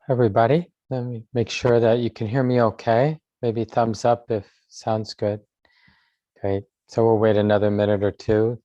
Everybody. Let me make sure that you can hear me okay. Maybe thumbs up if sounds good. Great. So we'll wait another minute or two.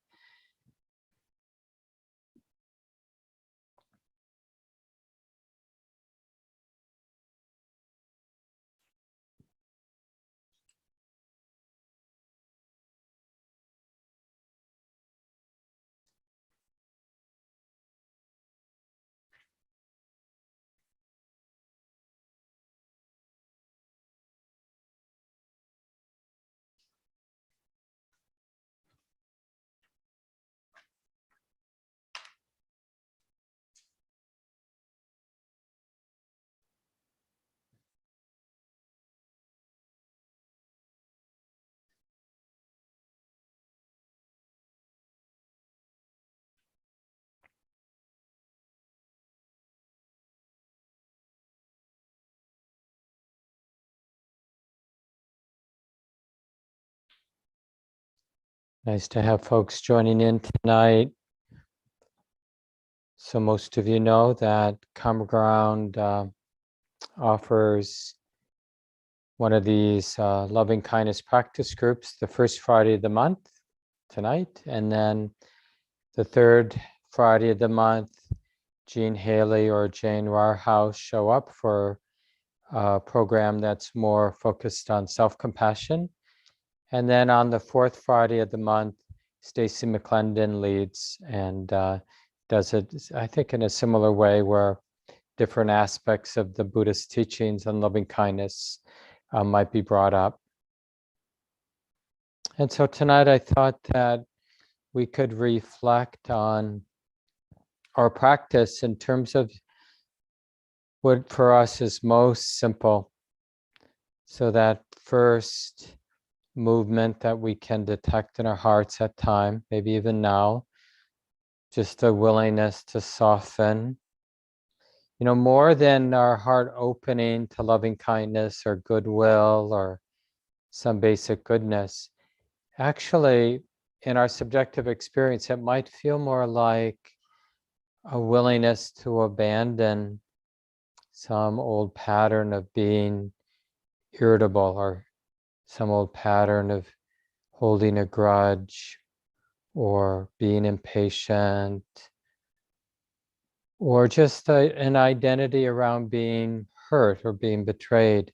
Nice to have folks joining in tonight. So most of you know that Common Ground offers one of these loving kindness practice groups the first Friday of the month tonight, and then the third Friday of the month, Jean Haley or Jane Warhouse show up for a program that's more focused on self-compassion. And then on the fourth Friday of the month, Stacy McClendon leads and does it, I think, in a similar way where different aspects of the Buddhist teachings on loving kindness might be brought up. And so tonight I thought that we could reflect on our practice in terms of what for us is most simple. So that first movement that we can detect in our hearts at time, maybe even now, just a willingness to soften, more than our heart opening to loving kindness or goodwill or some basic goodness. Actually, in our subjective experience, it might feel more like a willingness to abandon some old pattern of being irritable or some old pattern of holding a grudge or being impatient, or just an identity around being hurt or being betrayed.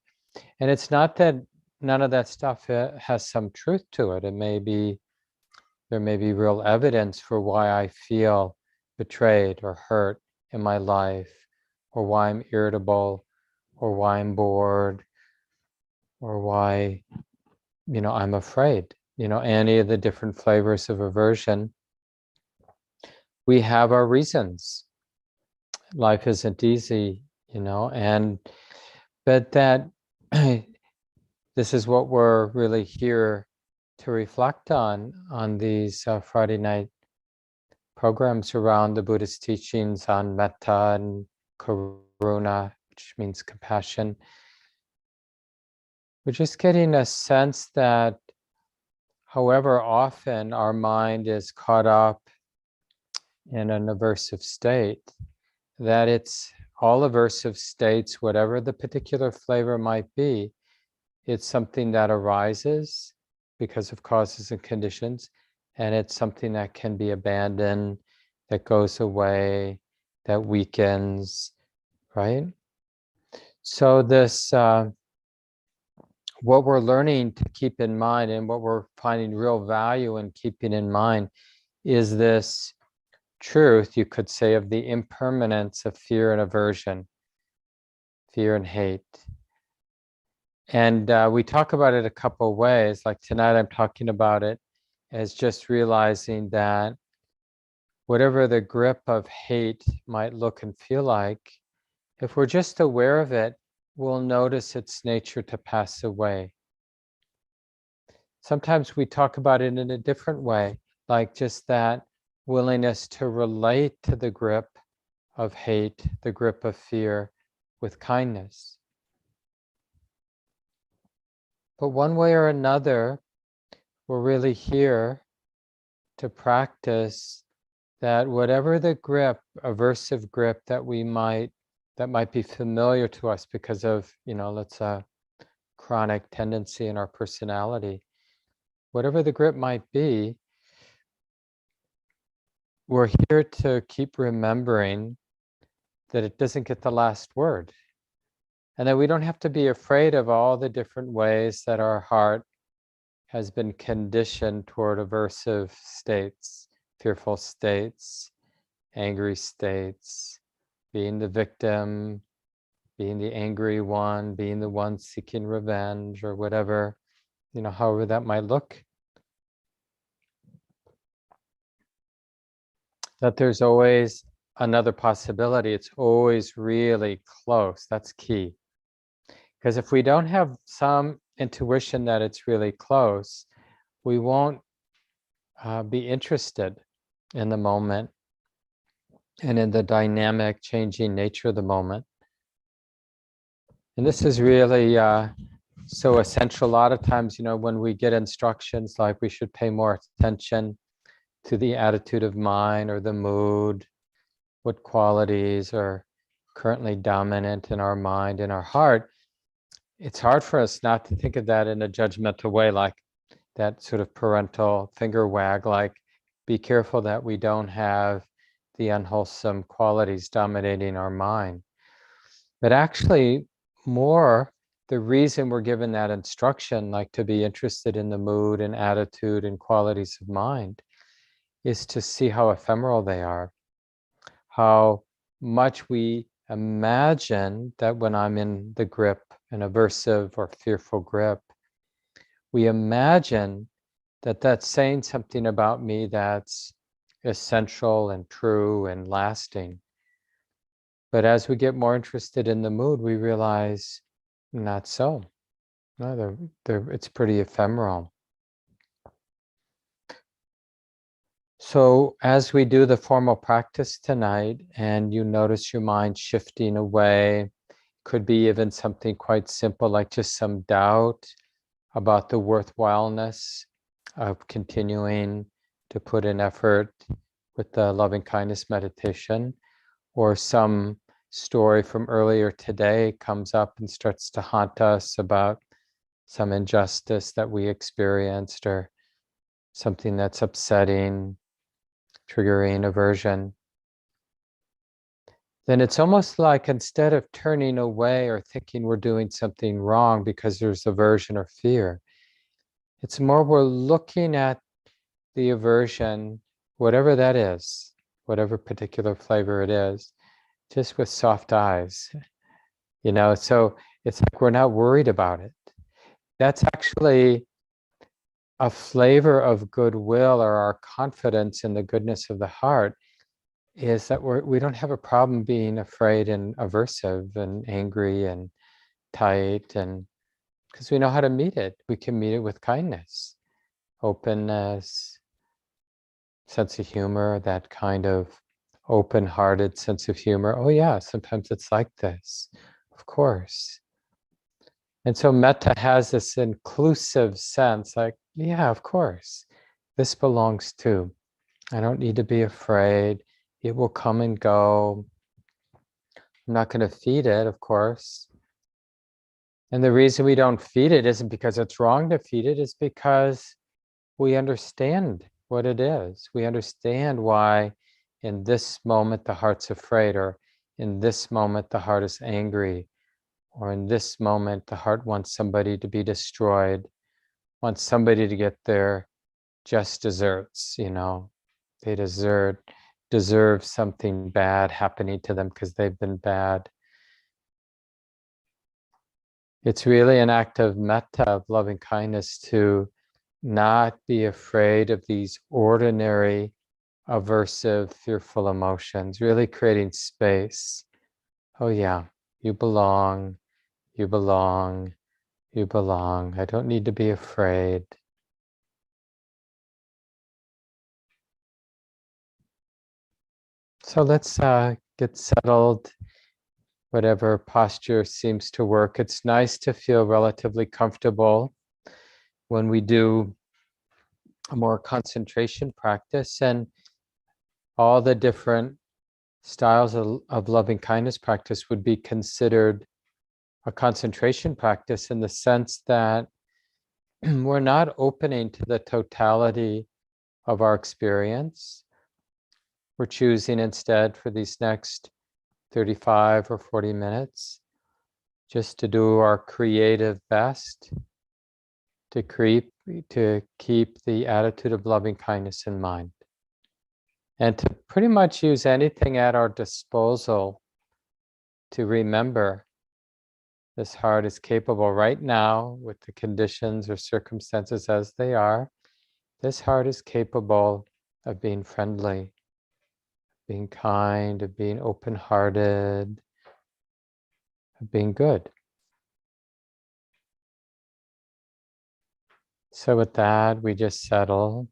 And it's not that none of that stuff has some truth to it. There may be real evidence for why I feel betrayed or hurt in my life, or why I'm irritable, or why I'm bored, or why, I'm afraid. Any of the different flavors of aversion. We have our reasons. Life isn't easy, but that this is what we're really here to reflect on these Friday night programs around the Buddhist teachings on metta and karuna, which means compassion. We're just getting a sense that however often our mind is caught up in an aversive state, that it's all aversive states, whatever the particular flavor might be, it's something that arises because of causes and conditions, and it's something that can be abandoned, that goes away, that weakens, right? So this, what we're learning to keep in mind and what we're finding real value in keeping in mind is this truth, you could say, of the impermanence of fear and aversion, fear and hate. And we talk about it a couple of ways. Like tonight, I'm talking about it as just realizing that whatever the grip of hate might look and feel like, if we're just aware of it, we'll notice its nature to pass away. Sometimes we talk about it in a different way, like just that willingness to relate to the grip of hate, the grip of fear, with kindness. But one way or another, we're really here to practice that whatever the grip, aversive grip that that might be familiar to us because of, let's chronic tendency in our personality. Whatever the grip might be, we're here to keep remembering that it doesn't get the last word. And that we don't have to be afraid of all the different ways that our heart has been conditioned toward aversive states, fearful states, angry states, being the victim, being the angry one, being the one seeking revenge, or whatever, however that might look. That there's always another possibility. It's always really close. That's key. Because if we don't have some intuition that it's really close, we won't be interested in the moment and in the dynamic, changing nature of the moment. And this is really so essential. A lot of times, when we get instructions like we should pay more attention to the attitude of mind or the mood, what qualities are currently dominant in our mind and our heart, it's hard for us not to think of that in a judgmental way, like that sort of parental finger wag, like be careful that we don't have the unwholesome qualities dominating our mind. But actually, more the reason we're given that instruction, like to be interested in the mood and attitude and qualities of mind, is to see how ephemeral they are, how much we imagine that when I'm in the grip, an aversive or fearful grip, we imagine that that's saying something about me that's essential and true and lasting. But as we get more interested in the mood, we realize not so. No, it's pretty ephemeral. So as we do the formal practice tonight, and you notice your mind shifting away, could be even something quite simple, like just some doubt about the worthwhileness of continuing to put in effort with the loving kindness meditation, or some story from earlier today comes up and starts to haunt us about some injustice that we experienced, or something that's upsetting, triggering aversion, then it's almost like instead of turning away or thinking we're doing something wrong because there's aversion or fear, it's more we're looking at the aversion, whatever that is, whatever particular flavor it is, just with soft eyes, so it's like we're not worried about it. That's actually a flavor of goodwill, or our confidence in the goodness of the heart, is that we don't have a problem being afraid and aversive and angry and tight, and because we know how to meet it. We can meet it with kindness, openness, sense of humor, that kind of open-hearted sense of humor. Oh yeah, sometimes it's like this, of course. And so metta has this inclusive sense, like, yeah, of course, this belongs too. I don't need to be afraid. It will come and go. I'm not going to feed it, of course. And the reason we don't feed it isn't because it's wrong to feed it, it's because we understand what it is. We understand why in this moment the heart's afraid, or in this moment the heart is angry, or in this moment the heart wants somebody to be destroyed, wants somebody to get their just desserts, They deserve something bad happening to them because they've been bad. It's really an act of metta, of loving kindness, to not be afraid of these ordinary, aversive, fearful emotions, really creating space. Oh yeah, you belong, you belong, you belong. I don't need to be afraid. So let's get settled, whatever posture seems to work. It's nice to feel relatively comfortable when we do a more concentration practice, and all the different styles of loving kindness practice would be considered a concentration practice in the sense that we're not opening to the totality of our experience. We're choosing instead for these next 35 or 40 minutes just to do our creative best to keep the attitude of loving kindness in mind, and to pretty much use anything at our disposal to remember this heart is capable right now, with the conditions or circumstances as they are. This heart is capable of being friendly, being kind, of being open-hearted, of being good. So with that, we just settle.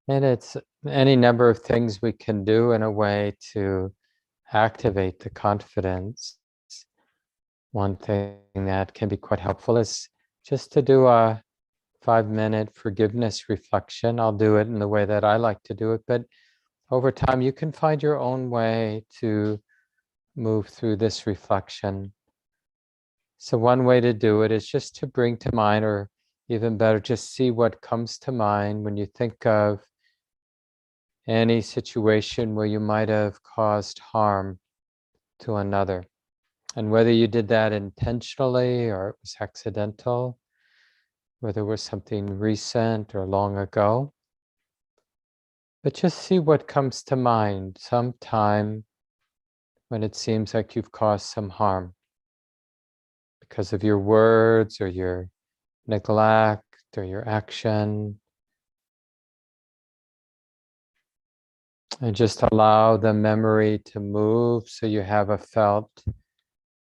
And it's any number of things we can do in a way to activate the confidence. One thing that can be quite helpful is just to do a 5-minute forgiveness reflection. I'll do it in the way that I like to do it, but over time you can find your own way to move through this reflection. So one way to do it is just to bring to mind, or even better, just see what comes to mind when you think of any situation where you might have caused harm to another. And whether you did that intentionally or it was accidental, whether it was something recent or long ago, but just see what comes to mind sometime when it seems like you've caused some harm because of your words or your neglect or your action. And just allow the memory to move so you have a felt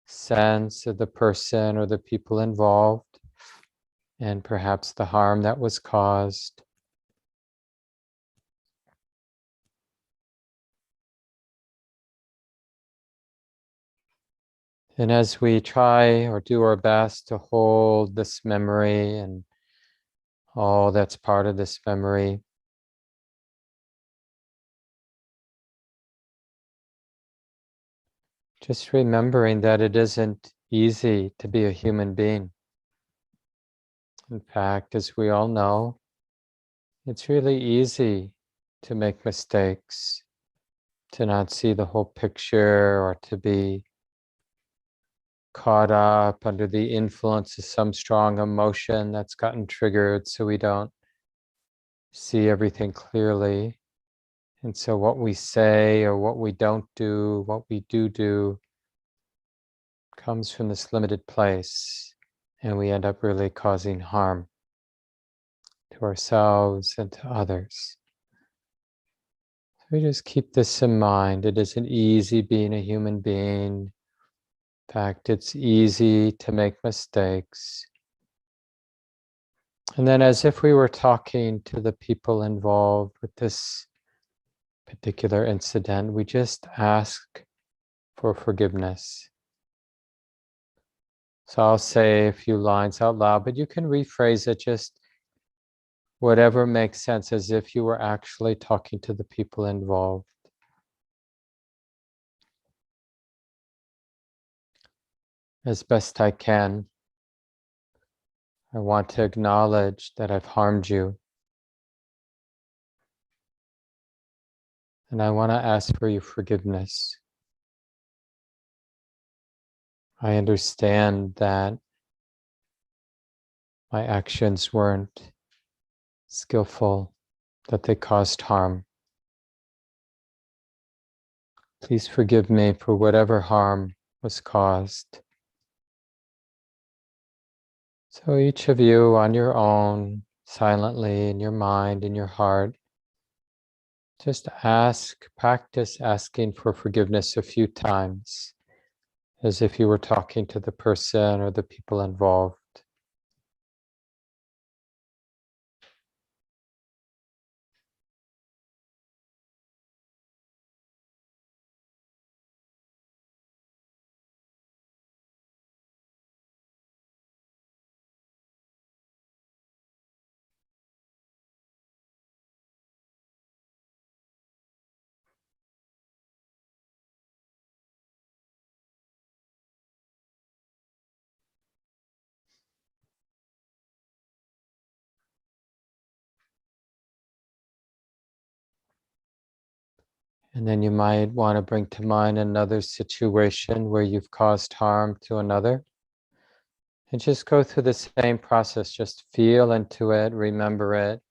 sense of the person or the people involved, and perhaps the harm that was caused. And as we try or do our best to hold this memory and all that's part of this memory, just remembering that it isn't easy to be a human being. In fact, as we all know, it's really easy to make mistakes, to not see the whole picture, or to be caught up under the influence of some strong emotion that's gotten triggered, so we don't see everything clearly. And so what we say or what we don't do, what we do, comes from this limited place, and we end up really causing harm to ourselves and to others. So we just keep this in mind. It isn't easy being a human being. In fact, it's easy to make mistakes. And then, as if we were talking to the people involved with this particular incident, we just ask for forgiveness. So I'll say a few lines out loud, but you can rephrase it just whatever makes sense, as if you were actually talking to the people involved. As best I can, I want to acknowledge that I've harmed you. And I want to ask for your forgiveness. I understand that my actions weren't skillful, that they caused harm. Please forgive me for whatever harm was caused. So each of you on your own, silently in your mind, in your heart, just practice asking for forgiveness a few times, as if you were talking to the person or the people involved. And then you might want to bring to mind another situation where you've caused harm to another. And just go through the same process. Just feel into it, remember it.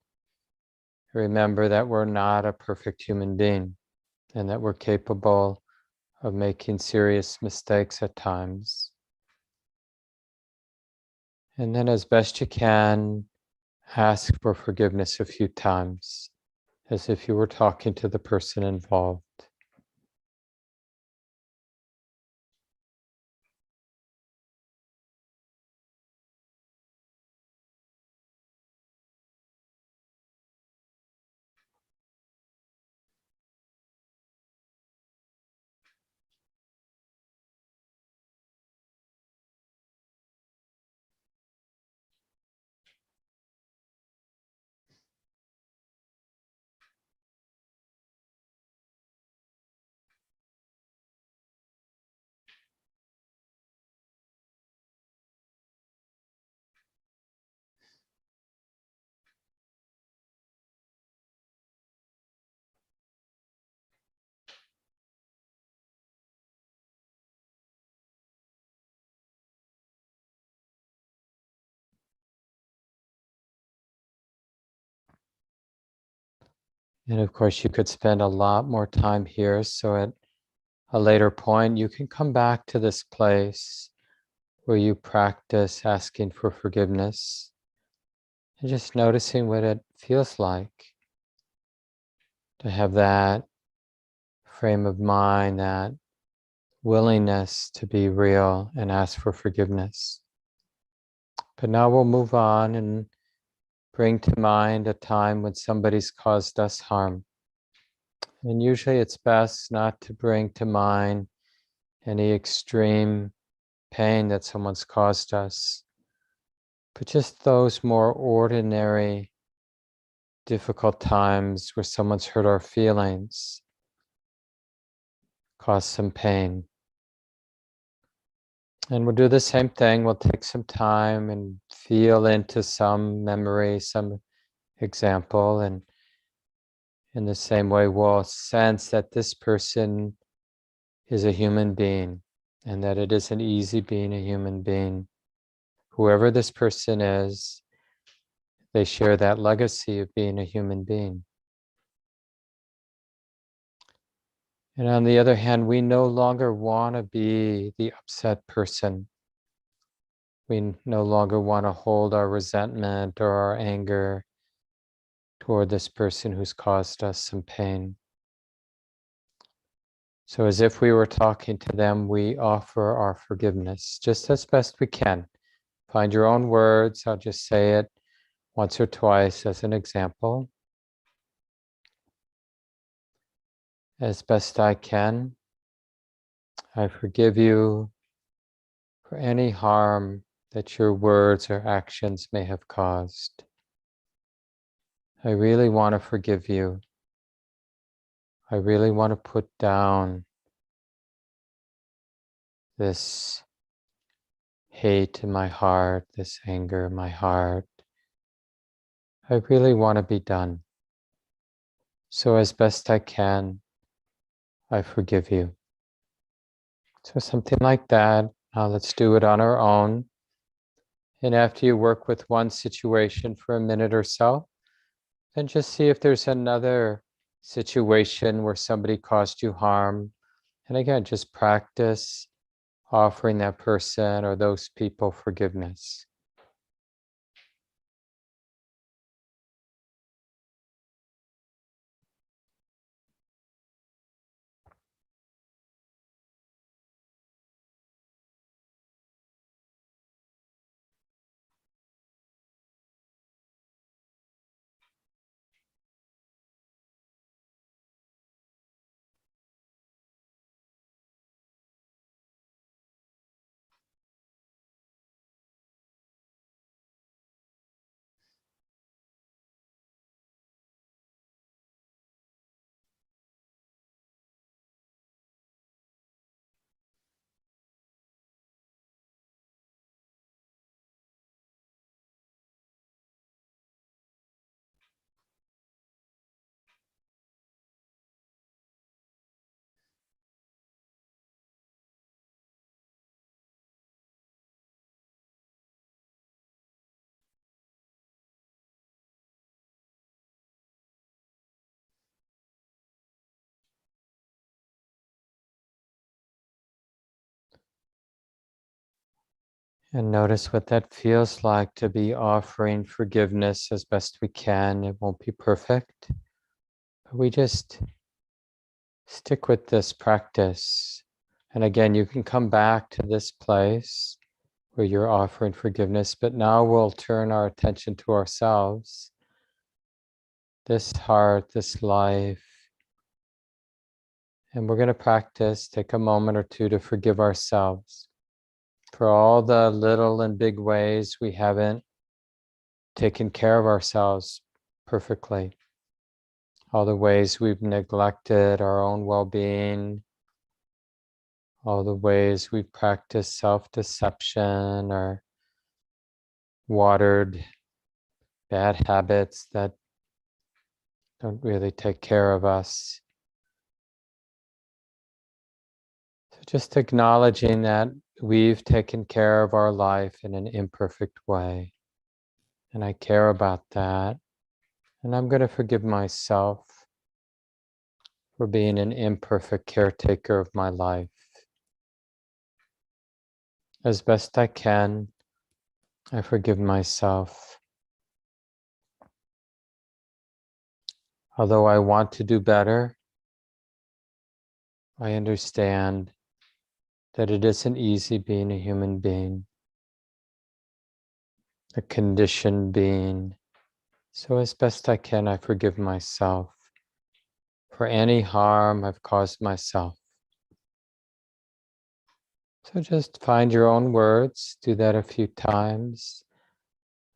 Remember that we're not a perfect human being and that we're capable of making serious mistakes at times. And then as best you can, ask for forgiveness a few times, as if you were talking to the person involved. And of course, you could spend a lot more time here. So at a later point, you can come back to this place where you practice asking for forgiveness and just noticing what it feels like to have that frame of mind, that willingness to be real and ask for forgiveness. But now we'll move on and bring to mind a time when somebody's caused us harm. And usually it's best not to bring to mind any extreme pain that someone's caused us, but just those more ordinary, difficult times where someone's hurt our feelings, caused some pain. And we'll do the same thing. We'll take some time and feel into some memory, some example. And in the same way, we'll sense that this person is a human being and that it isn't easy being a human being. Whoever this person is, they share that legacy of being a human being. And on the other hand, we no longer want to be the upset person. We no longer want to hold our resentment or our anger toward this person who's caused us some pain. So as if we were talking to them, we offer our forgiveness just as best we can. Find your own words. I'll just say it once or twice as an example. As best I can, I forgive you for any harm that your words or actions may have caused. I really want to forgive you. I really want to put down this hate in my heart, this anger in my heart. I really want to be done. So as best I can, I forgive you. So something like that. Now let's do it on our own. And after you work with one situation for a minute or so, then just see if there's another situation where somebody caused you harm. And again, just practice offering that person or those people forgiveness. And notice what that feels like to be offering forgiveness as best we can. It won't be perfect, but we just stick with this practice. And again, you can come back to this place where you're offering forgiveness, but now we'll turn our attention to ourselves, this heart, this life. And we're going to practice, take a moment or two to forgive ourselves for all the little and big ways we haven't taken care of ourselves perfectly, all the ways we've neglected our own well-being, all the ways we practice self-deception or watered bad habits that don't really take care of us. So just acknowledging that we've taken care of our life in an imperfect way. And I care about that. And I'm going to forgive myself for being an imperfect caretaker of my life. As best I can, I forgive myself. Although I want to do better, I understand that it isn't easy being a human being, a conditioned being. So as best I can, I forgive myself for any harm I've caused myself. So just find your own words, do that a few times.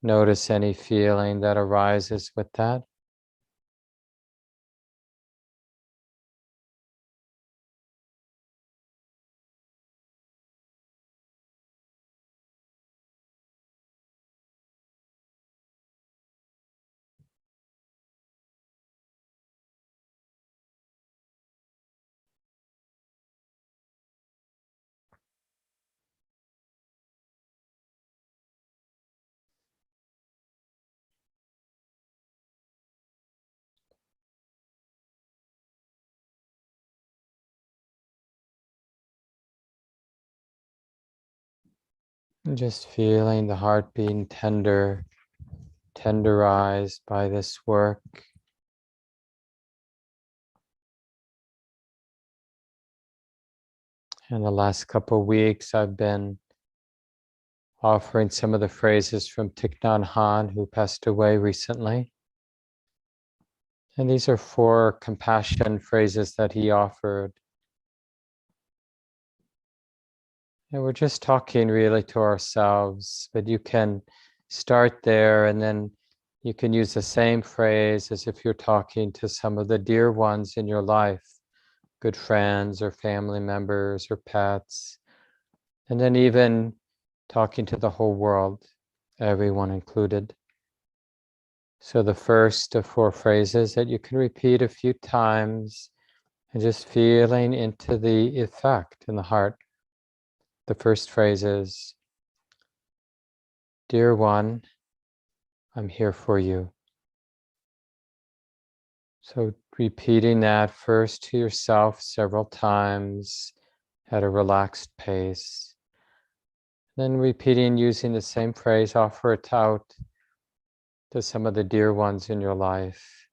Notice any feeling that arises with that. And just feeling the heart being tenderized by this work. In the last couple of weeks, I've been offering some of the phrases from Thich Nhat Hanh, who passed away recently. And these are 4 compassion phrases that he offered. And we're just talking really to ourselves, but you can start there and then you can use the same phrase as if you're talking to some of the dear ones in your life, good friends or family members or pets, and then even talking to the whole world, everyone included. So the first of 4 phrases that you can repeat a few times and just feeling into the effect in the heart. The first phrase is, "Dear one, I'm here for you." So repeating that first to yourself several times at a relaxed pace. Then repeating using the same phrase, offer it out to some of the dear ones in your life.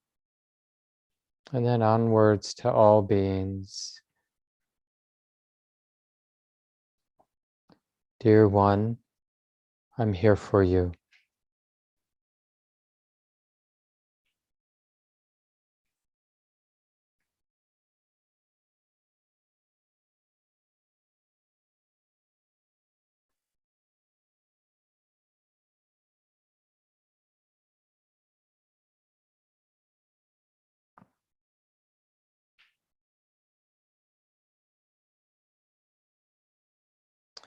And then onwards to all beings. Dear one, I'm here for you.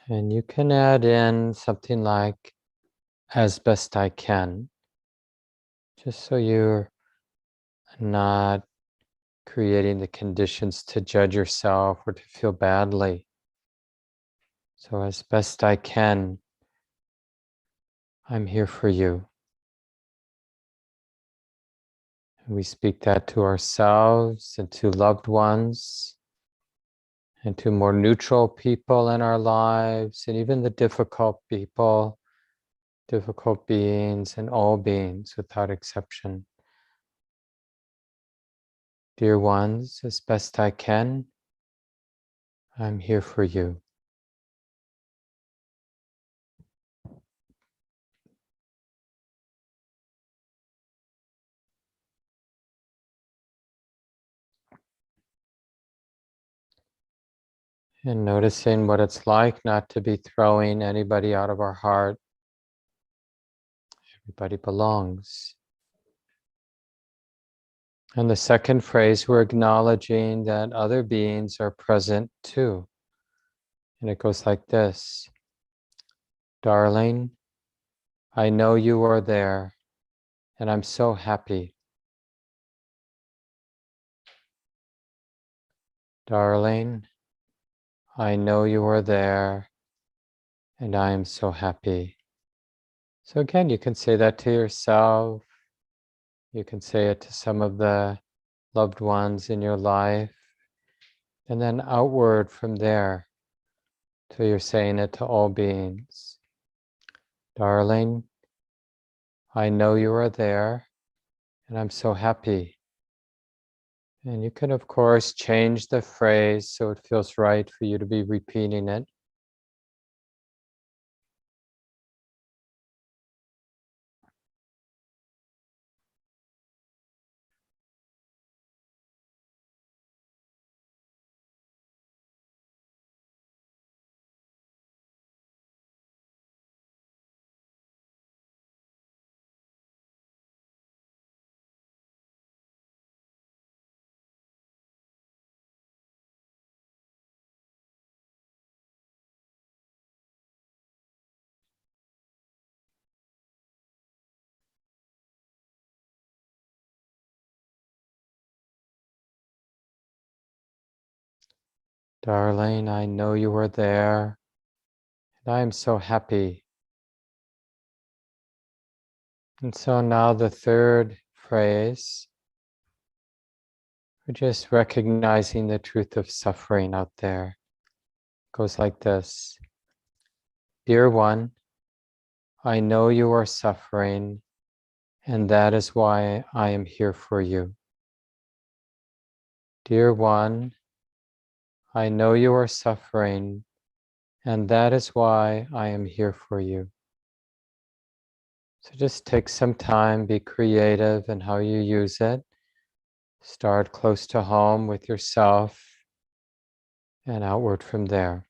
And you can add in something like, as best I can, just so you're not creating the conditions to judge yourself or to feel badly. So as best I can, I'm here for you. And we speak that to ourselves and to loved ones. into more neutral people in our lives, and even the difficult people, difficult beings, and all beings without exception. Dear ones, as best I can, I'm here for you. And noticing what it's like not to be throwing anybody out of our heart. Everybody belongs. And the second phrase, we're acknowledging that other beings are present too. And it goes like this. Darling, I know you are there, and I'm so happy. Darling, I know you are there, and I am so happy. So again, you can say that to yourself. You can say it to some of the loved ones in your life, and then outward from there, till you're saying it to all beings. Darling, I know you are there, and I'm so happy. And you can, of course, change the phrase so it feels right for you to be repeating it. Darling, I know you are there, and I am so happy. And so now the third phrase, we're just recognizing the truth of suffering out there. It goes like this. Dear one, I know you are suffering, and that is why I am here for you. Dear one, I know you are suffering, and that is why I am here for you. So just take some time, be creative in how you use it. Start close to home with yourself and outward from there.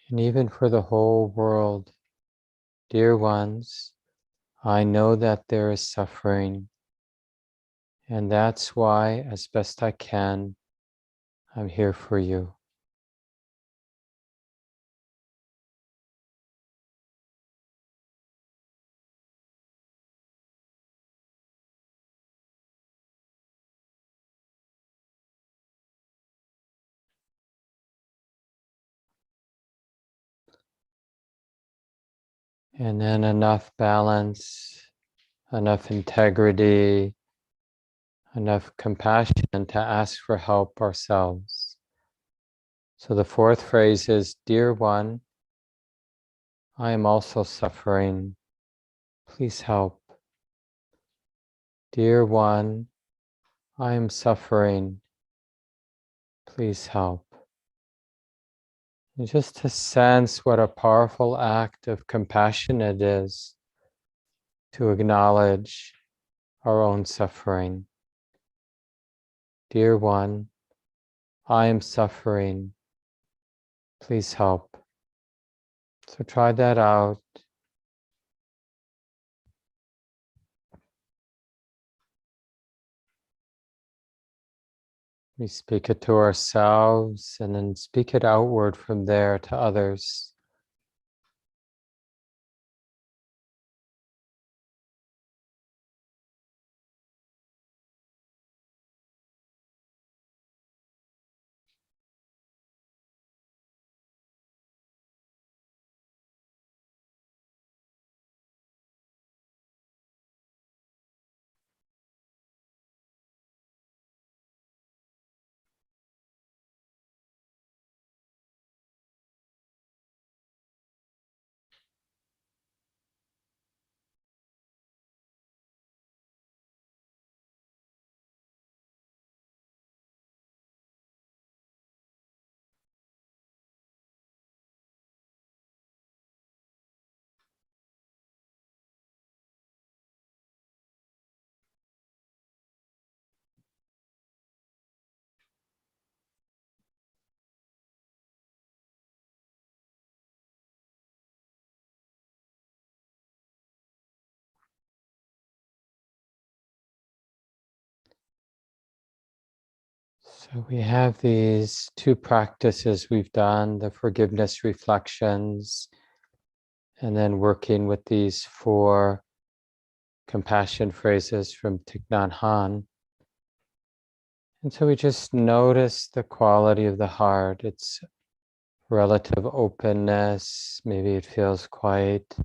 And even for the whole world, dear ones, I know that there is suffering, and that's why, as best I can, I'm here for you. And then enough balance, enough integrity, enough compassion to ask for help ourselves. So the fourth phrase is, dear one, I am also suffering. Please help. Dear one, I am suffering. Please help. And just to sense what a powerful act of compassion it is to acknowledge our own suffering. Dear one, I am suffering. Please help. So try that out. We speak it to ourselves and then speak it outward from there to others. So we have these two practices we've done, the forgiveness reflections, and then working with these 4 compassion phrases from Thich Nhat Hanh. And so we just notice the quality of the heart, its relative openness. Maybe it feels quite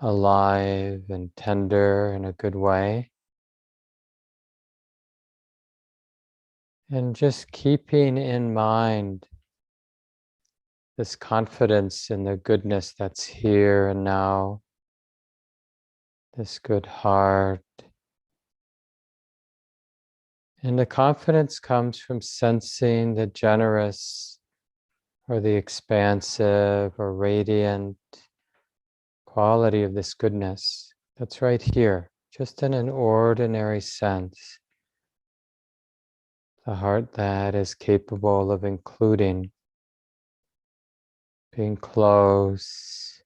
alive and tender in a good way. And just keeping in mind this confidence in the goodness that's here and now, this good heart. And the confidence comes from sensing the generous or the expansive or radiant quality of this goodness that's right here, just in an ordinary sense. The heart that is capable of including, being close,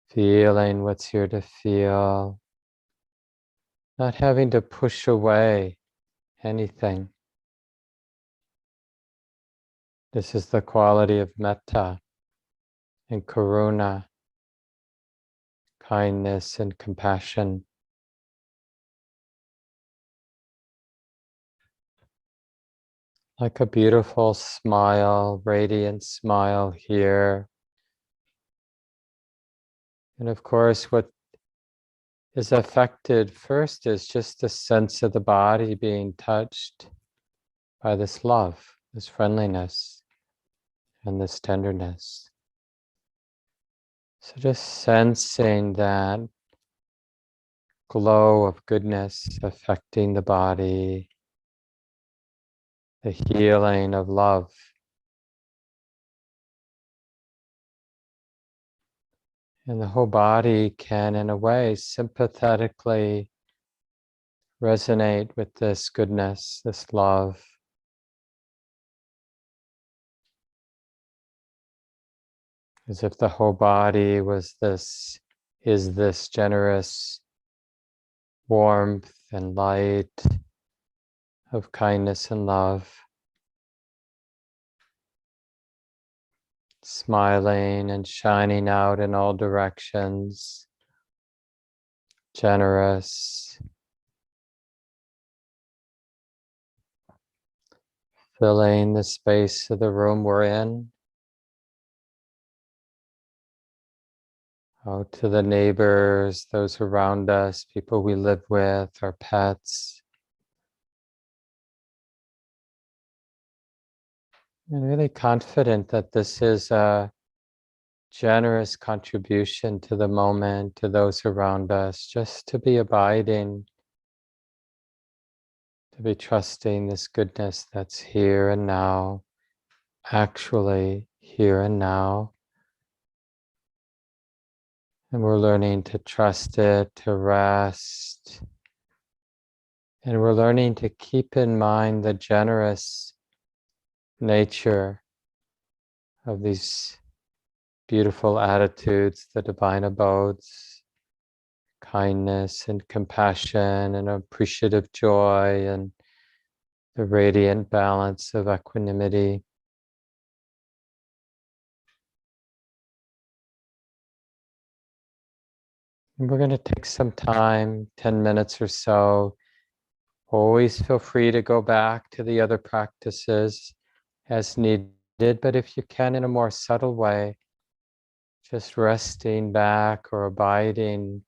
feeling what's here to feel, not having to push away anything. This is the quality of metta and karuna, kindness and compassion. Like a beautiful smile, radiant smile here. And of course, what is affected first is just the sense of the body being touched by this love, this friendliness, and this tenderness. So just sensing that glow of goodness affecting the body, the healing of love. And the whole body can, in a way, sympathetically resonate with this goodness, this love. As if the whole body was this, is this generous warmth and light of kindness and love. Smiling and shining out in all directions. Generous. Filling the space of the room we're in. Out to the neighbors, those around us, people we live with, our pets. And really confident that this is a generous contribution to the moment, to those around us, just to be abiding, to be trusting this goodness that's here and now, actually here and now. And we're learning to trust it, to rest. And we're learning to keep in mind the generous nature of these beautiful attitudes, the divine abodes, kindness and compassion and appreciative joy and the radiant balance of equanimity. And we're going to take some time, 10 minutes or so. Always feel free to go back to the other practices as needed, but if you can in a more subtle way, just resting back or abiding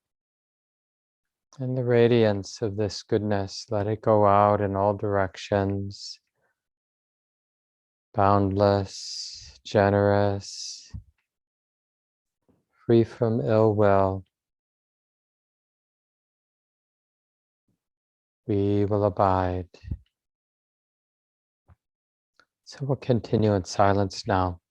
in the radiance of this goodness. Let it go out in all directions. Boundless, generous, free from ill will. We will abide. So we'll continue in silence now.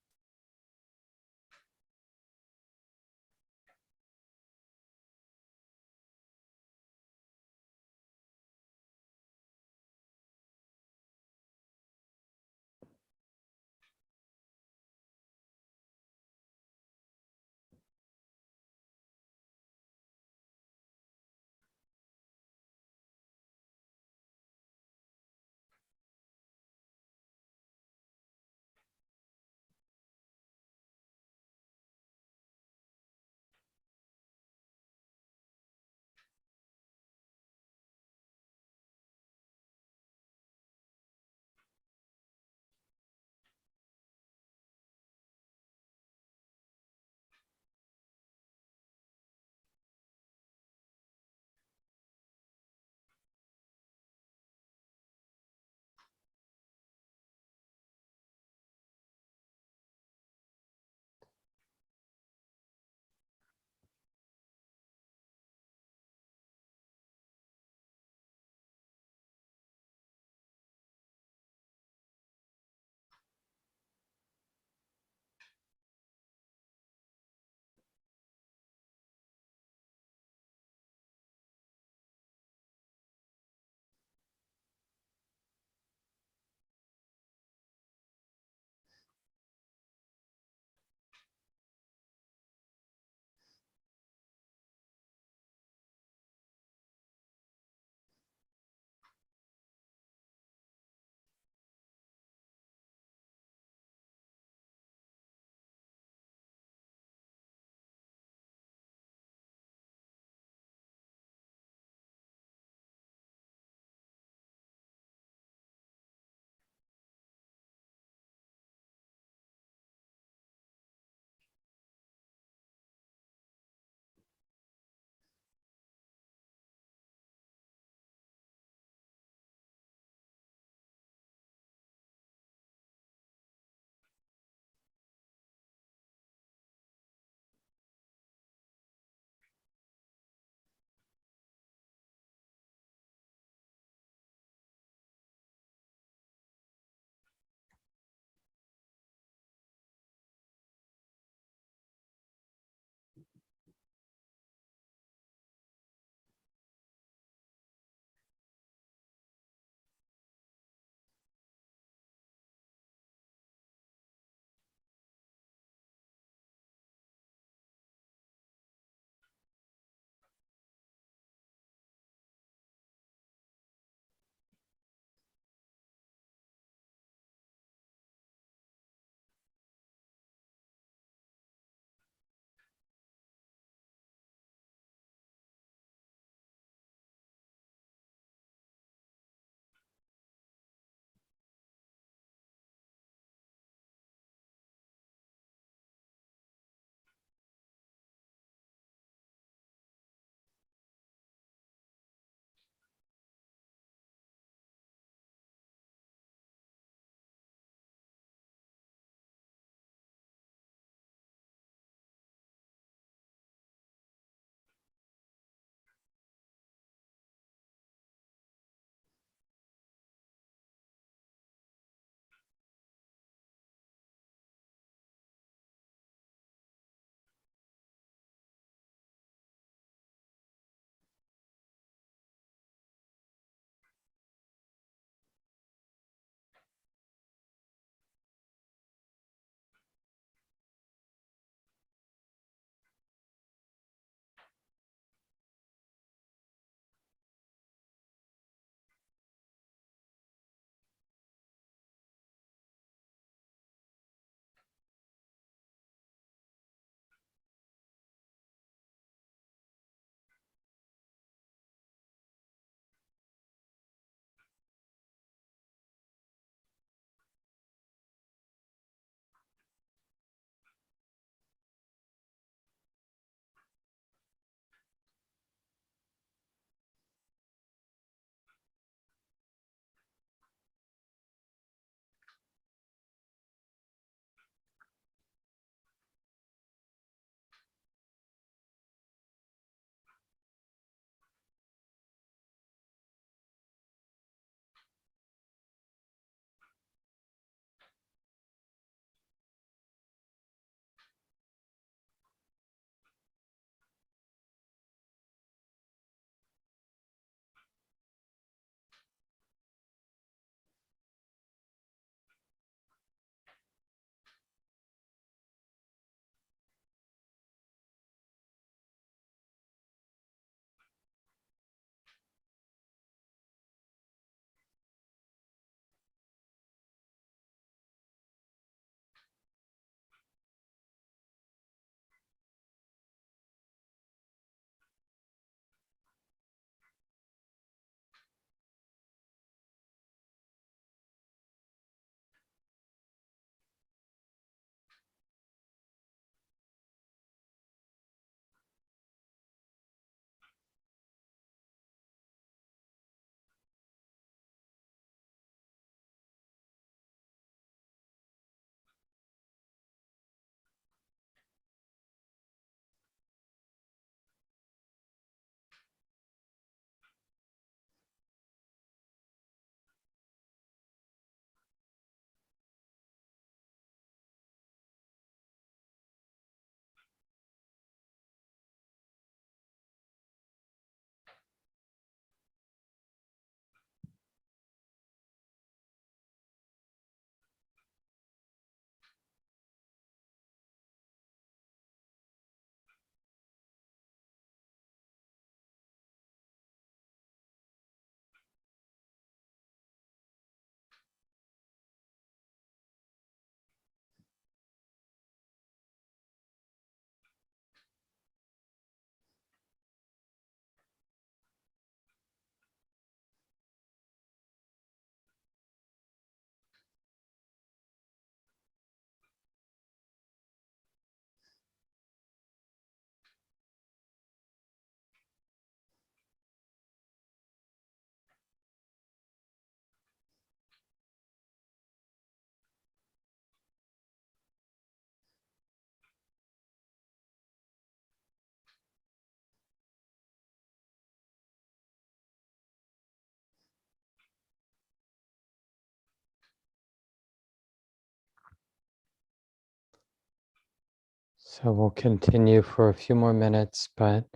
So we'll continue for a few more minutes, but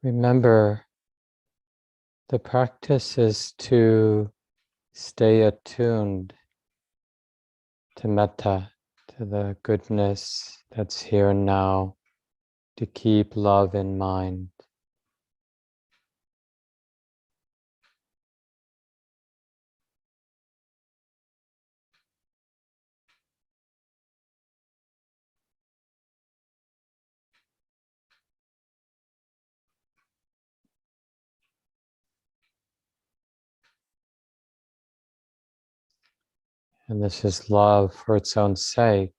remember, the practice is to stay attuned to metta, to the goodness that's here and now, to keep love in mind. And this is love for its own sake.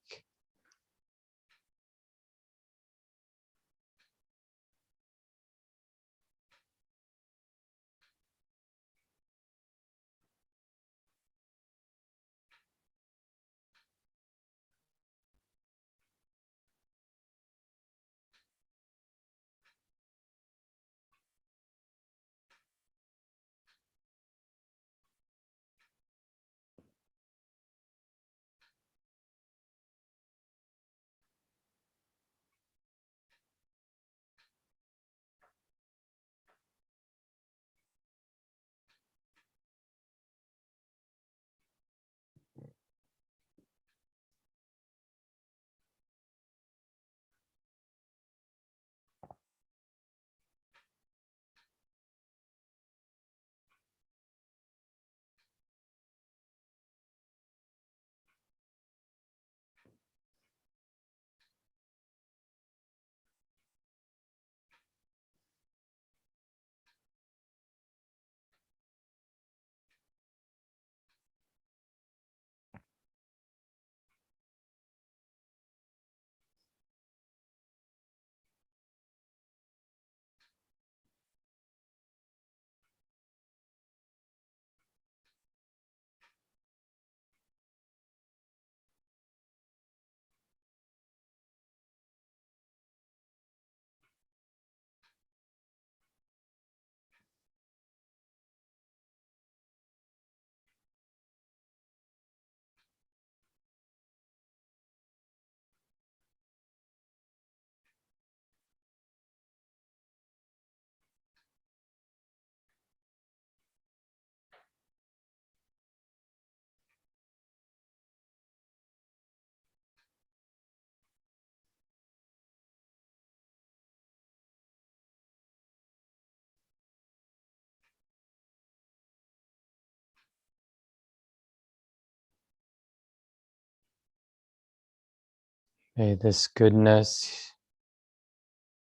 May this goodness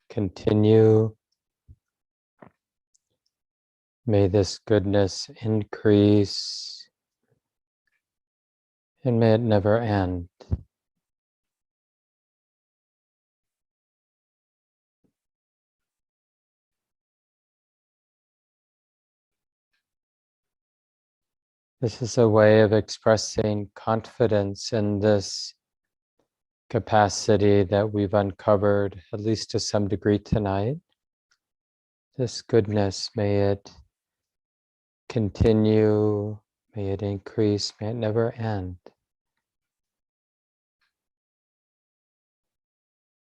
continue. May this goodness increase, and may it never end. This is a way of expressing confidence in this capacity that we've uncovered, at least to some degree tonight. This goodness, may it continue, may it increase, may it never end.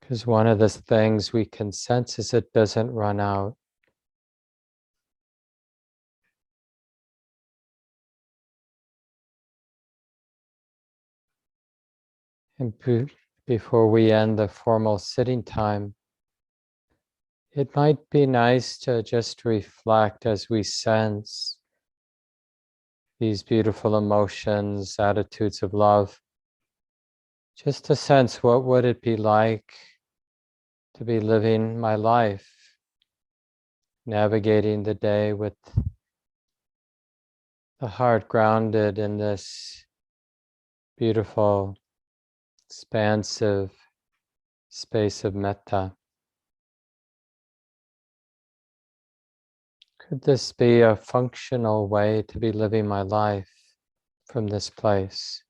Because one of the things we can sense is it doesn't run out. And before we end the formal sitting time, it might be nice to just reflect as we sense these beautiful emotions, attitudes of love, just to sense what would it be like to be living my life, navigating the day with the heart grounded in this beautiful, expansive space of metta. Could this be a functional way to be living my life from this place?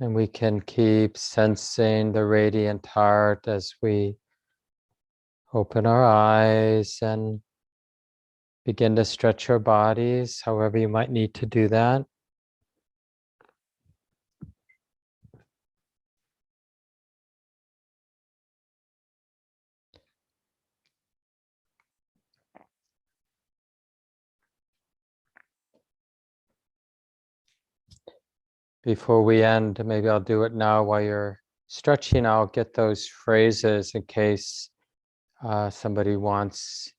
And we can keep sensing the radiant heart as we open our eyes and begin to stretch your bodies, however you might need to do that. Before we end, maybe I'll do it now while you're stretching. I'll get those phrases in case somebody wants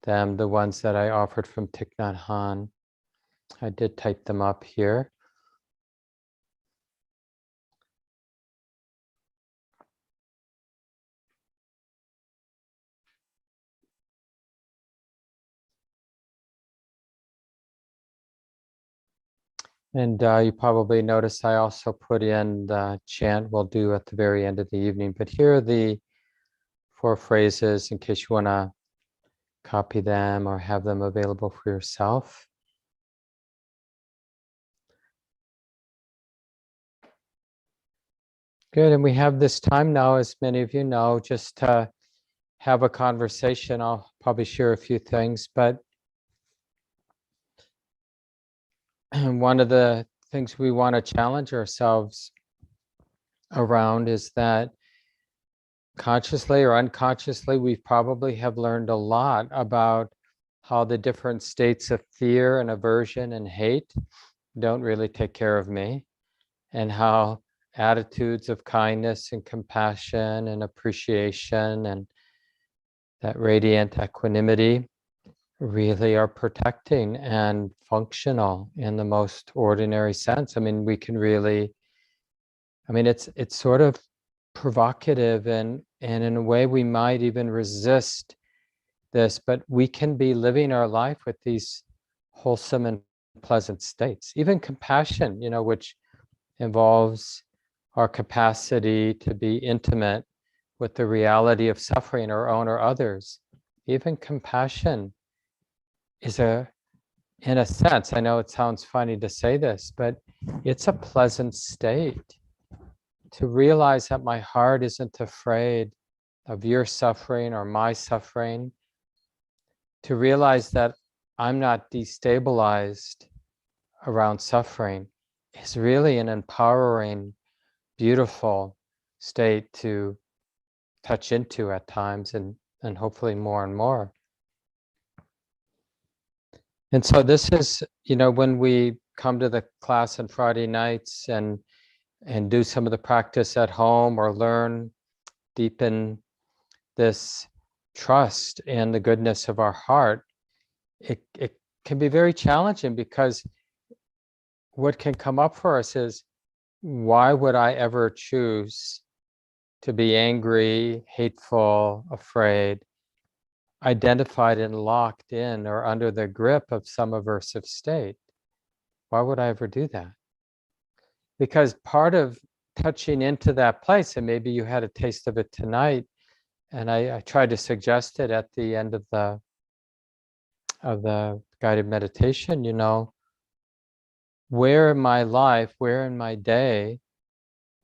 them, the ones that I offered from Thich Nhat Hanh. I did type them up here. And you probably noticed I also put in the chant we'll do at the very end of the evening. But here are the 4 phrases in case you want to copy them or have them available for yourself. Good, and we have this time now, as many of you know, just to have a conversation. I'll probably share a few things, but one of the things we want to challenge ourselves around is that consciously or unconsciously, we probably have learned a lot about how the different states of fear and aversion and hate don't really take care of me, and how attitudes of kindness and compassion and appreciation and that radiant equanimity really are protecting and functional in the most ordinary sense. I mean, we can really, it's sort of provocative and in a way we might even resist this, but we can be living our life with these wholesome and pleasant states. Even compassion, which involves our capacity to be intimate with the reality of suffering, our own or others. Even compassion is in a sense, I know it sounds funny to say this, but it's a pleasant state to realize that my heart isn't afraid of your suffering or my suffering, to realize that I'm not destabilized around suffering is really an empowering, beautiful state to touch into at times and hopefully more and more. And so this is, when we come to the class on Friday nights and do some of the practice at home or deepen this trust in the goodness of our heart, it can be very challenging, because what can come up for us is, why would I ever choose to be angry, hateful, afraid, identified and locked in or under the grip of some aversive state? Why would I ever do that? Because part of touching into that place, and maybe you had a taste of it tonight, and I tried to suggest it at the end of the guided meditation, where in my life, where in my day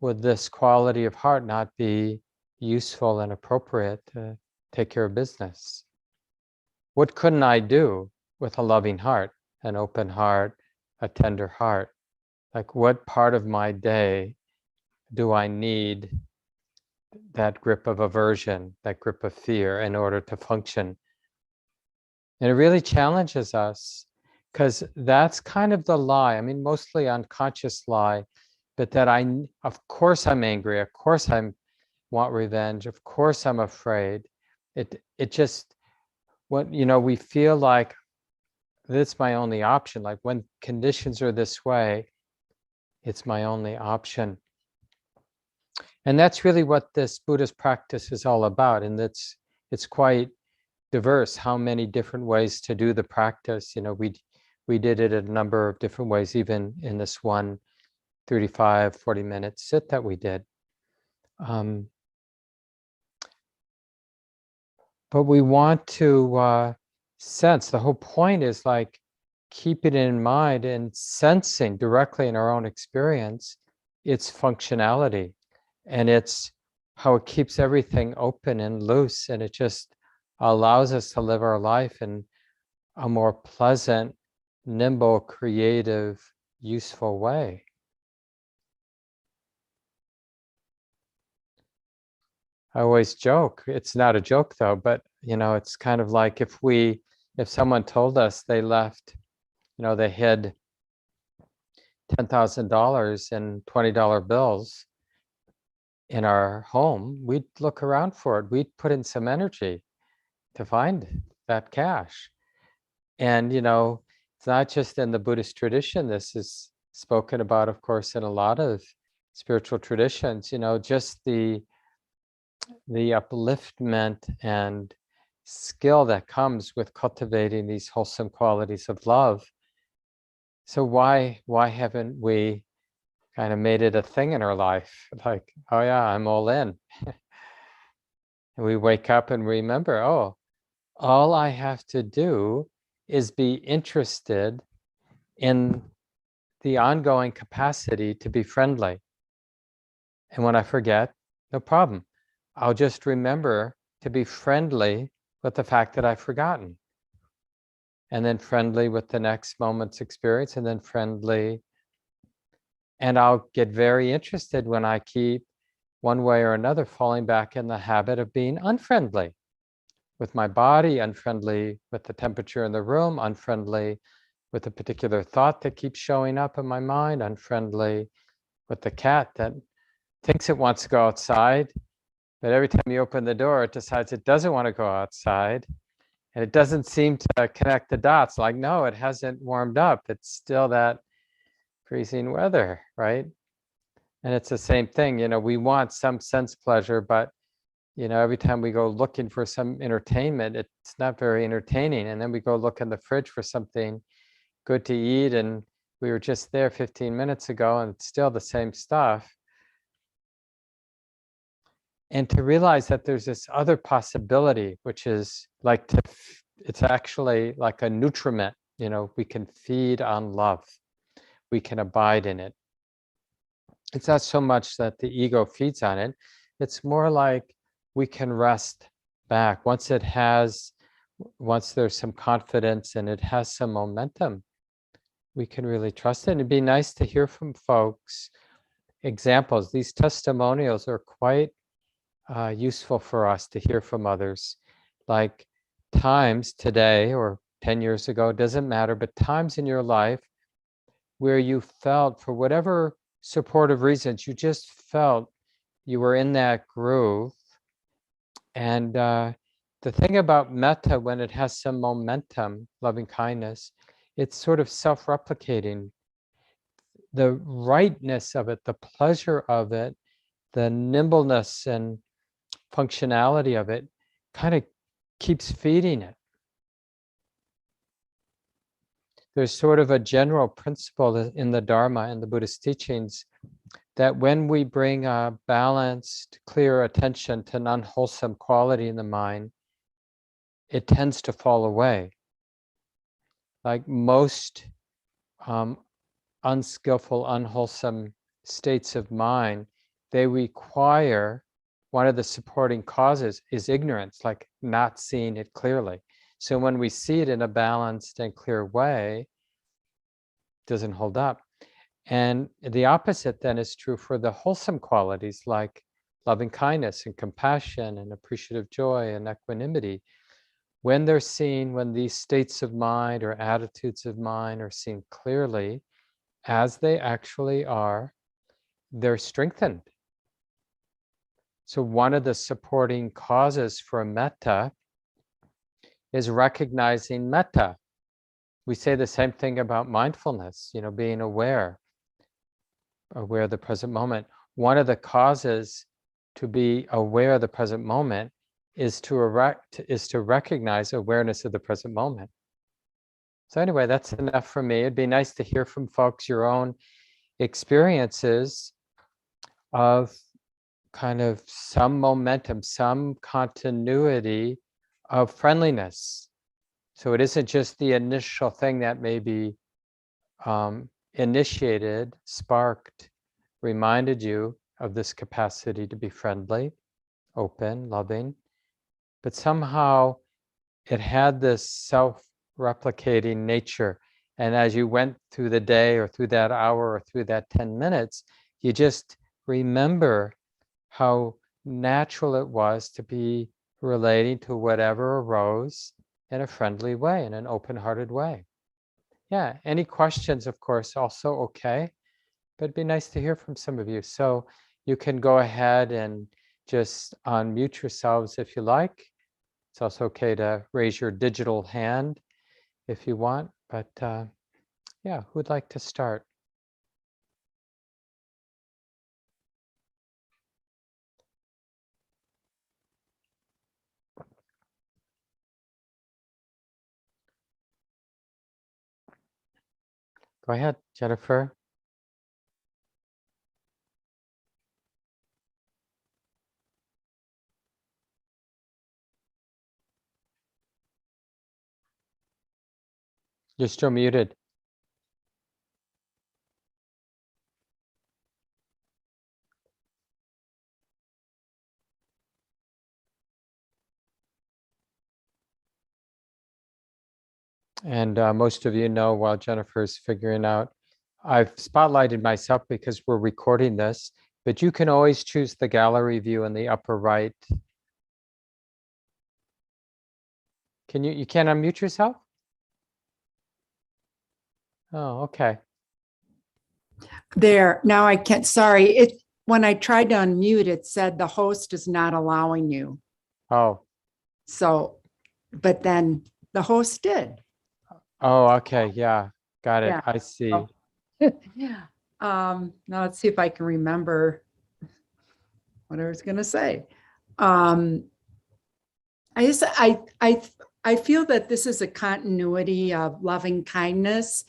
would this quality of heart not be useful and appropriate to take care of business? What couldn't I do with a loving heart, an open heart, a tender heart? Like, what part of my day do I need that grip of aversion, that grip of fear in order to function? And it really challenges us, because that's kind of the lie. Mostly unconscious lie, but that of course I'm angry, of course I want revenge, of course I'm afraid. It just, we feel like that's my only option. Like, when conditions are this way, it's my only option. And that's really what this Buddhist practice is all about. And it's quite diverse, how many different ways to do the practice. We did it a number of different ways, even in this one 35, 40-minute sit that we did. But we want to sense, the whole point is like keeping it in mind and sensing directly in our own experience its functionality, and it's how it keeps everything open and loose, and it just allows us to live our life in a more pleasant, nimble, creative, useful way. I always joke, it's not a joke though, but it's kind of like if someone told us they left, they hid $10,000 in $20 bills in our home, we'd look around for it. We'd put in some energy to find that cash. And, it's not just in the Buddhist tradition. This is spoken about, of course, in a lot of spiritual traditions, just the upliftment and skill that comes with cultivating these wholesome qualities of love. So why haven't we kind of made it a thing in our life? Like, oh yeah, I'm all in. And we wake up and remember, oh, all I have to do is be interested in the ongoing capacity to be friendly. And when I forget, no problem. I'll just remember to be friendly with the fact that I've forgotten. And then friendly with the next moment's experience, and then friendly. And I'll get very interested when I keep, one way or another, falling back in the habit of being unfriendly with my body, unfriendly with the temperature in the room, unfriendly with a particular thought that keeps showing up in my mind, unfriendly with the cat that thinks it wants to go outside, but every time you open the door, it decides it doesn't want to go outside. And it doesn't seem to connect the dots. Like, no, it hasn't warmed up. It's still that freezing weather, right? And it's the same thing, we want some sense pleasure, but every time we go looking for some entertainment, it's not very entertaining. And then we go look in the fridge for something good to eat, and we were just there 15 minutes ago and it's still the same stuff. And to realize that there's this other possibility, which is like it's actually like a nutriment, we can feed on love, we can abide in it. It's not so much that the ego feeds on it, it's more like we can rest back. Once there's some confidence and it has some momentum, we can really trust it. And it'd be nice to hear from folks examples. These testimonials are quite useful for us to hear from others. Like times today or 10 years ago, doesn't matter, but times in your life where you felt, for whatever supportive reasons, you just felt you were in that groove. And the thing about metta, when it has some momentum, loving kindness, it's sort of self-replicating. The rightness of it, the pleasure of it, the nimbleness and functionality of it kind of keeps feeding it. There's sort of a general principle in the Dharma and the Buddhist teachings that when we bring a balanced, clear attention to an unwholesome quality in the mind, it tends to fall away. Like most unskillful, unwholesome states of mind, they require, one of the supporting causes is ignorance, like not seeing it clearly. So when we see it in a balanced and clear way, it doesn't hold up. And the opposite then is true for the wholesome qualities like loving kindness and compassion and appreciative joy and equanimity. When they're seen, when these states of mind or attitudes of mind are seen clearly as they actually are, they're strengthened. So one of the supporting causes for metta is recognizing metta. We say the same thing about mindfulness, being aware of the present moment. One of the causes to be aware of the present moment is to recognize awareness of the present moment. So anyway, that's enough for me. It'd be nice to hear from folks your own experiences of kind of some momentum, some continuity of friendliness. So it isn't just the initial thing that may be initiated, sparked, reminded you of this capacity to be friendly, open, loving, but somehow it had this replicating nature. And as you went through the day or through that hour or through that 10 minutes, you just remember how natural it was to be relating to whatever arose in a friendly way, in an open-hearted way. Yeah, any questions, of course, also okay, but it'd be nice to hear from some of you. So you can go ahead and just unmute yourselves if you like. It's also okay to raise your digital hand if you want, but yeah, who'd like to start? Go ahead, Jennifer. You're still muted. And most of you know, while Jennifer's figuring out, I've spotlighted myself because we're recording this, but you can always choose the gallery view in the upper right. You can't unmute yourself? Oh, okay. There, now I can't, sorry. When I tried to unmute, it said the host is not allowing you. Oh. So, but then the host did. Oh, okay. Yeah, got it. Yeah. I see. Yeah. Now let's see if I can remember what I was going to say. I feel that this is a continuity of loving kindness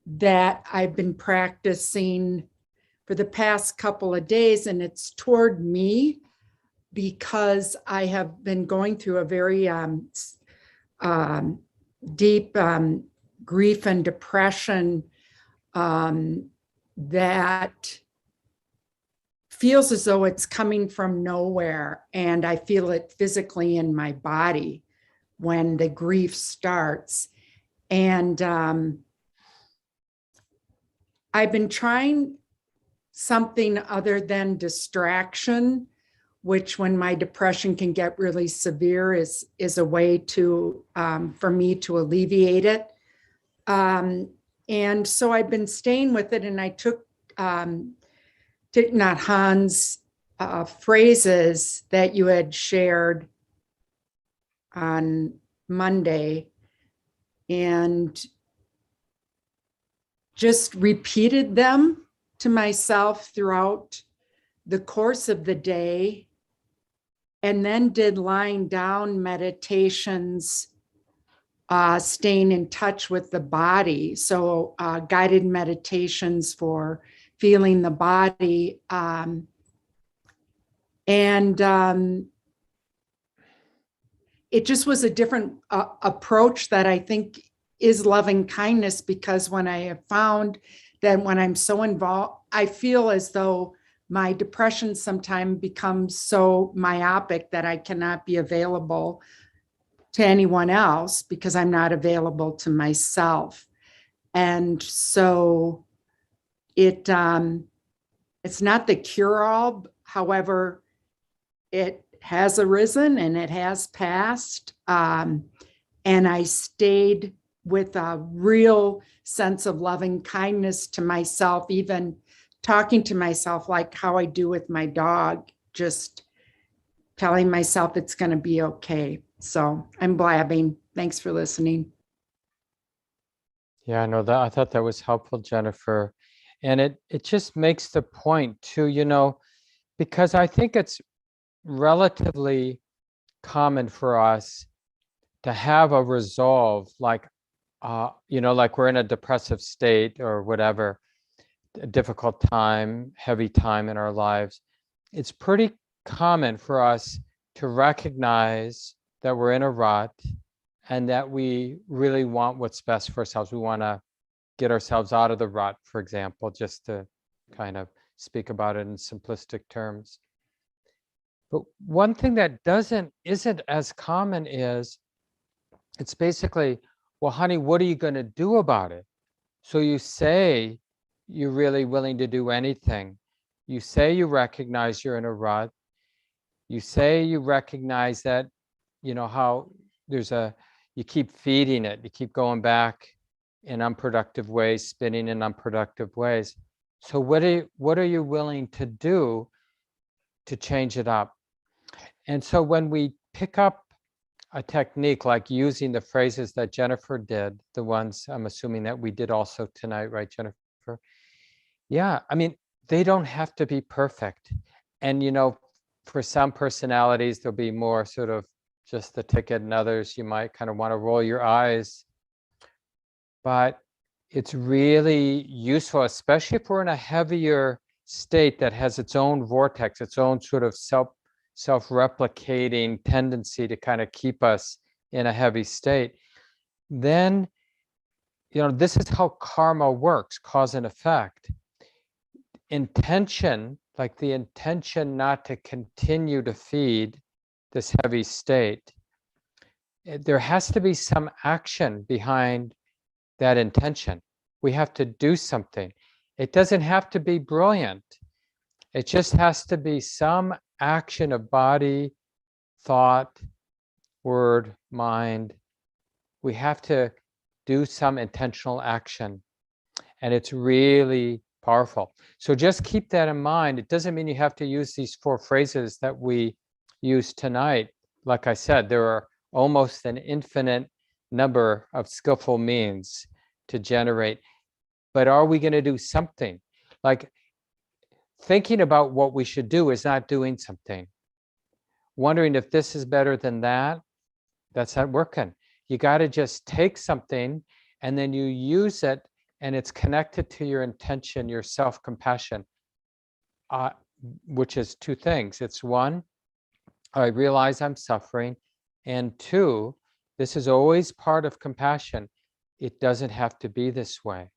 that I've been practicing for the past couple of days, and it's toward me because I have been going through a very deep grief and depression that feels as though it's coming from nowhere, and I feel it physically in my body when the grief starts. And I've been trying something other than distraction, which when my depression can get really severe is a way to for me to alleviate it. And so I've been staying with it, and I took Thich Nhat Hanh's phrases that you had shared on Monday and just repeated them to myself throughout the course of the day, and then did lying down meditations, staying in touch with the body. So guided meditations for feeling the body. It just was a different approach that I think is loving kindness, because when I have found that when I'm so involved, I feel as though my depression sometimes becomes so myopic that I cannot be available to anyone else because I'm not available to myself. And so it's not the cure-all. However, it has arisen and it has passed. And I stayed with a real sense of loving kindness to myself, even talking to myself like how I do with my dog, just telling myself it's going to be okay. So I'm blabbing. Thanks for listening. Yeah, no, I thought that was helpful, Jennifer. And it just makes the point too, because I think it's relatively common for us to have a resolve, like, like we're in a depressive state or whatever, a difficult time, heavy time in our lives. It's pretty common for us to recognize that we're in a rut and that we really want what's best for ourselves. We want to get ourselves out of the rut, for example, just to kind of speak about it in simplistic terms. But one thing that isn't as common is It's basically, well, honey, what are you going to do about it? So you say you're really willing to do anything. You say you recognize you're in a rut. You say you recognize that, how you keep feeding it, you keep going back in unproductive ways, spinning in unproductive ways. So what are you willing to do to change it up? And so when we pick up a technique like using the phrases that Jennifer did, the ones I'm assuming that we did also tonight, right, Jennifer? Yeah, I mean, they don't have to be perfect. And, for some personalities, there'll be more sort of just the ticket, and others you might kind of want to roll your eyes. But it's really useful, especially if we're in a heavier state that has its own vortex, its own sort of self-replicating tendency to kind of keep us in a heavy state. Then, this is how karma works, cause and effect. Intention, like the intention not to continue to feed this heavy state, there has to be some action behind that intention. We have to do something. It doesn't have to be brilliant. It just has to be some action of body, thought, word, mind. We have to do some intentional action. And it's really powerful. So just keep that in mind. It doesn't mean you have to use these 4 phrases that we used tonight. Like I said, there are almost an infinite number of skillful means to generate. But are we going to do something? Like thinking about what we should do is not doing something. Wondering if this is better than that, that's not working. You got to just take something and then you use it, and it's connected to your intention, your self-compassion, which is 2 things. It's 1, I realize I'm suffering. And 2, this is always part of compassion. It doesn't have to be this way.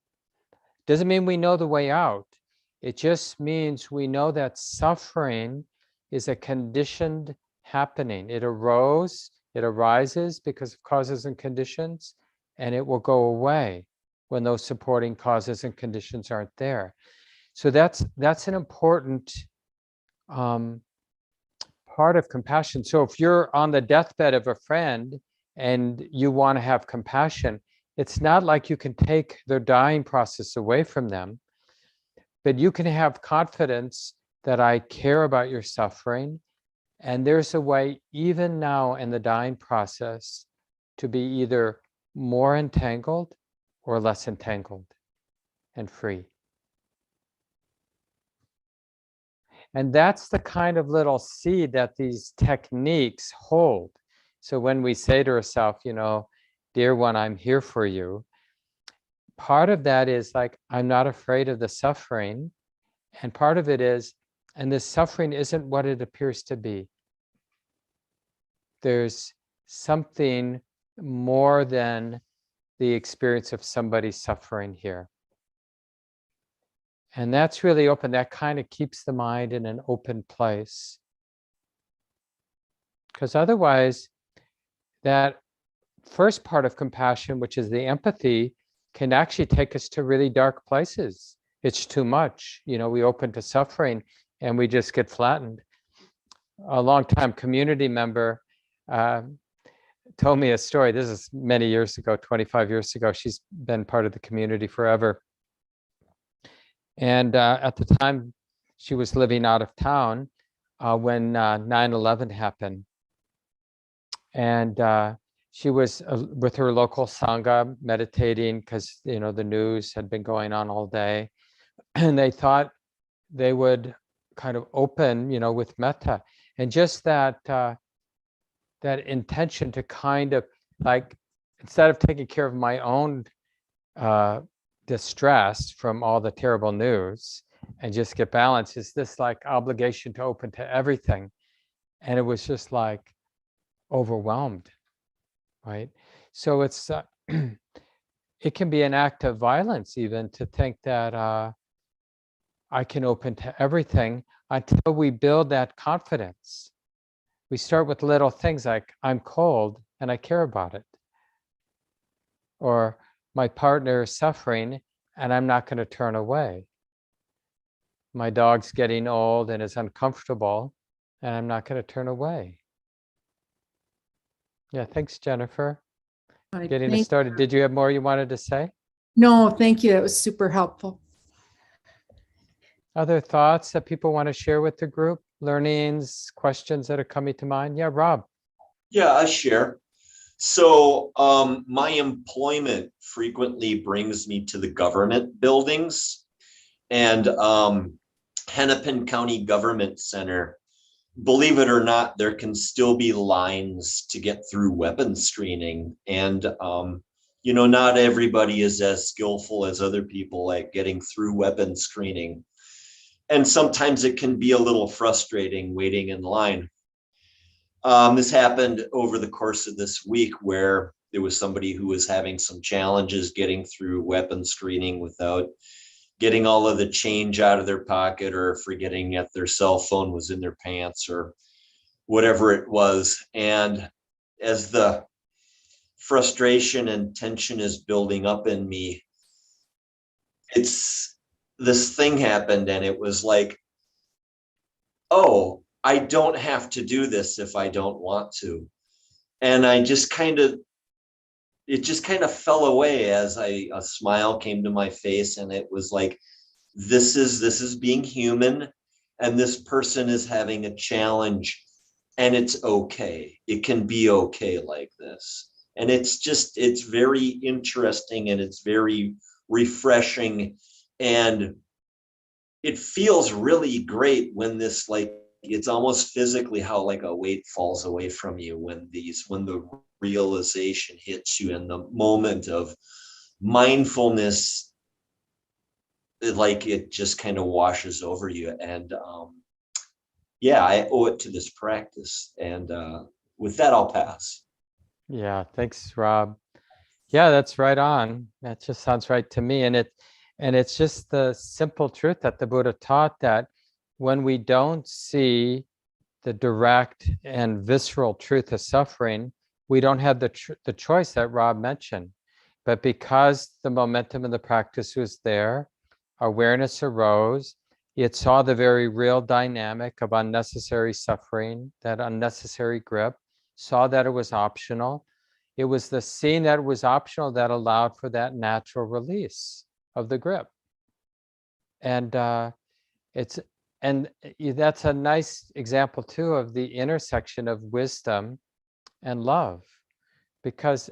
Doesn't mean we know the way out. It just means we know that suffering is a conditioned happening. It arises because of causes and conditions, and it will go away when those supporting causes and conditions aren't there. So that's an important part of compassion. So if you're on the deathbed of a friend and you want to have compassion, it's not like you can take their dying process away from them, but you can have confidence that I care about your suffering. And there's a way, even now in the dying process, to be either more entangled or less entangled and free. And that's the kind of little seed that these techniques hold. So when we say to ourselves, dear one, I'm here for you, part of that is like, I'm not afraid of the suffering. And part of it is, and this suffering isn't what it appears to be. There's something more than the experience of somebody suffering here. And that's really open. That kind of keeps the mind in an open place. Because otherwise, that first part of compassion, which is the empathy, can actually take us to really dark places. It's too much. We open to suffering and we just get flattened. A longtime community member told me a story. This is many years ago, 25 years ago. She's been part of the community forever. And at the time, she was living out of town when 9/11 happened. And she was with her local Sangha meditating because, the news had been going on all day. And they thought they would kind of open, with metta. And just that intention to kind of like, instead of taking care of my own distress from all the terrible news and just get balance, is this like obligation to open to everything. And it was just like overwhelmed, right? So it's it can be an act of violence even to think that I can open to everything, until we build that confidence. We start with little things like, I'm cold and I care about it. or my partner is suffering and I'm not going to turn away. My dog's getting old and is uncomfortable and I'm not going to turn away. Yeah, thanks, Jennifer. Right, Getting us started. Did you have more you wanted to say? No, thank you. That was super helpful. Other thoughts that people want to share with the group? Learnings, questions that are coming to mind? Yeah, Rob. Yeah, I share. So my employment frequently brings me to the government buildings, and Hennepin County Government Center, believe it or not, there can still be lines to get through weapons screening. And, not everybody is as skillful as other people at getting through weapons screening. And sometimes it can be a little frustrating waiting in line. This happened over the course of this week where there was somebody who was having some challenges getting through weapons screening without getting all of the change out of their pocket, or forgetting that their cell phone was in their pants, or whatever it was. And as the frustration and tension is building up in me, this thing happened, and it was like, oh, I don't have to do this if I don't want to. And it just kind of fell away as a smile came to my face, and it was like, this is being human, and this person is having a challenge, and it's okay. It can be okay like this. And it's very interesting, and it's very refreshing, and it feels really great when this, like, it's almost physically how like a weight falls away from you when the realization hits you, in the moment of mindfulness, like it just kind of washes over you. And yeah, I owe it to this practice. And with that, I'll pass. Yeah, thanks, Rob. Yeah, that's right on. That just sounds right to me. And it's just the simple truth that the Buddha taught, that when we don't see the direct and visceral truth of suffering, we don't have the choice that Rob mentioned. But because the momentum of the practice was there, awareness arose. It saw the very real dynamic of unnecessary suffering, that unnecessary grip, saw that it was optional. It was the seeing that it was optional that allowed for that natural release of the grip. And that's a nice example too of the intersection of wisdom and love, because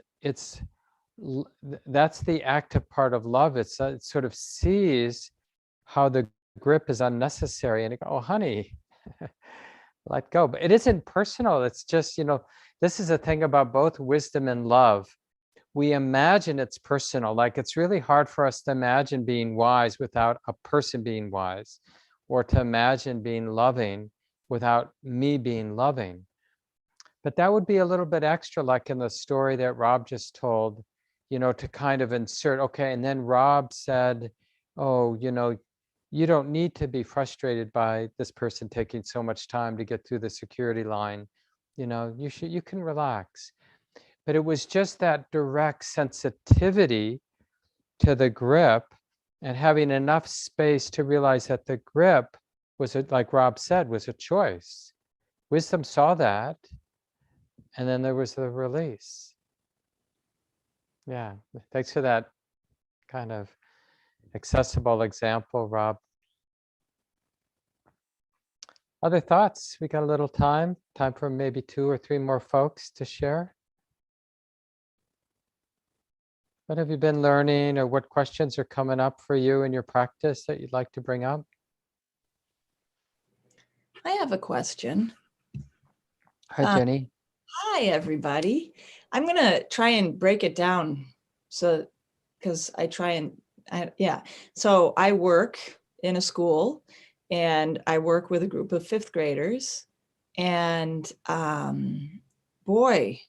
that's the active part of love. It sort of sees how the grip is unnecessary, and it goes, oh, honey, let go. But it isn't personal. It's just, this is the thing about both wisdom and love. We imagine it's personal. Like, it's really hard for us to imagine being wise without a person being wise, or to imagine being loving without me being loving. But that would be a little bit extra, like in the story that Rob just told, to kind of insert, okay, and then Rob said, oh, you don't need to be frustrated by this person taking so much time to get through the security line. You can relax. But it was just that direct sensitivity to the grip, and having enough space to realize that the grip was, like Rob said, was a choice. Wisdom saw that, and then there was the release. Yeah, thanks for that kind of accessible example, Rob. Other thoughts? We got a little time for maybe 2 or 3 more folks to share. What have you been learning, or what questions are coming up for you in your practice that you'd like to bring up? I have a question. Hi, Jenny. Hi, everybody. I'm going to try and break it down. So, because So I work in a school, and I work with a group of 5th graders. And boy,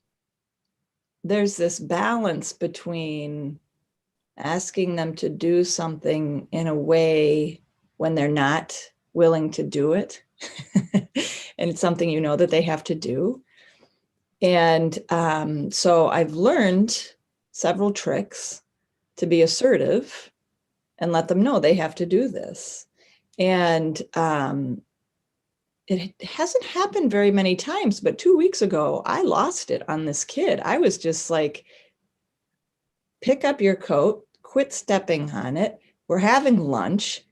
there's this balance between asking them to do something in a way when they're not willing to do it. And it's something that they have to do. And so I've learned several tricks to be assertive and let them know they have to do this. And it hasn't happened very many times, but 2 weeks ago, I lost it on this kid. I was just like, pick up your coat, quit stepping on it. We're having lunch,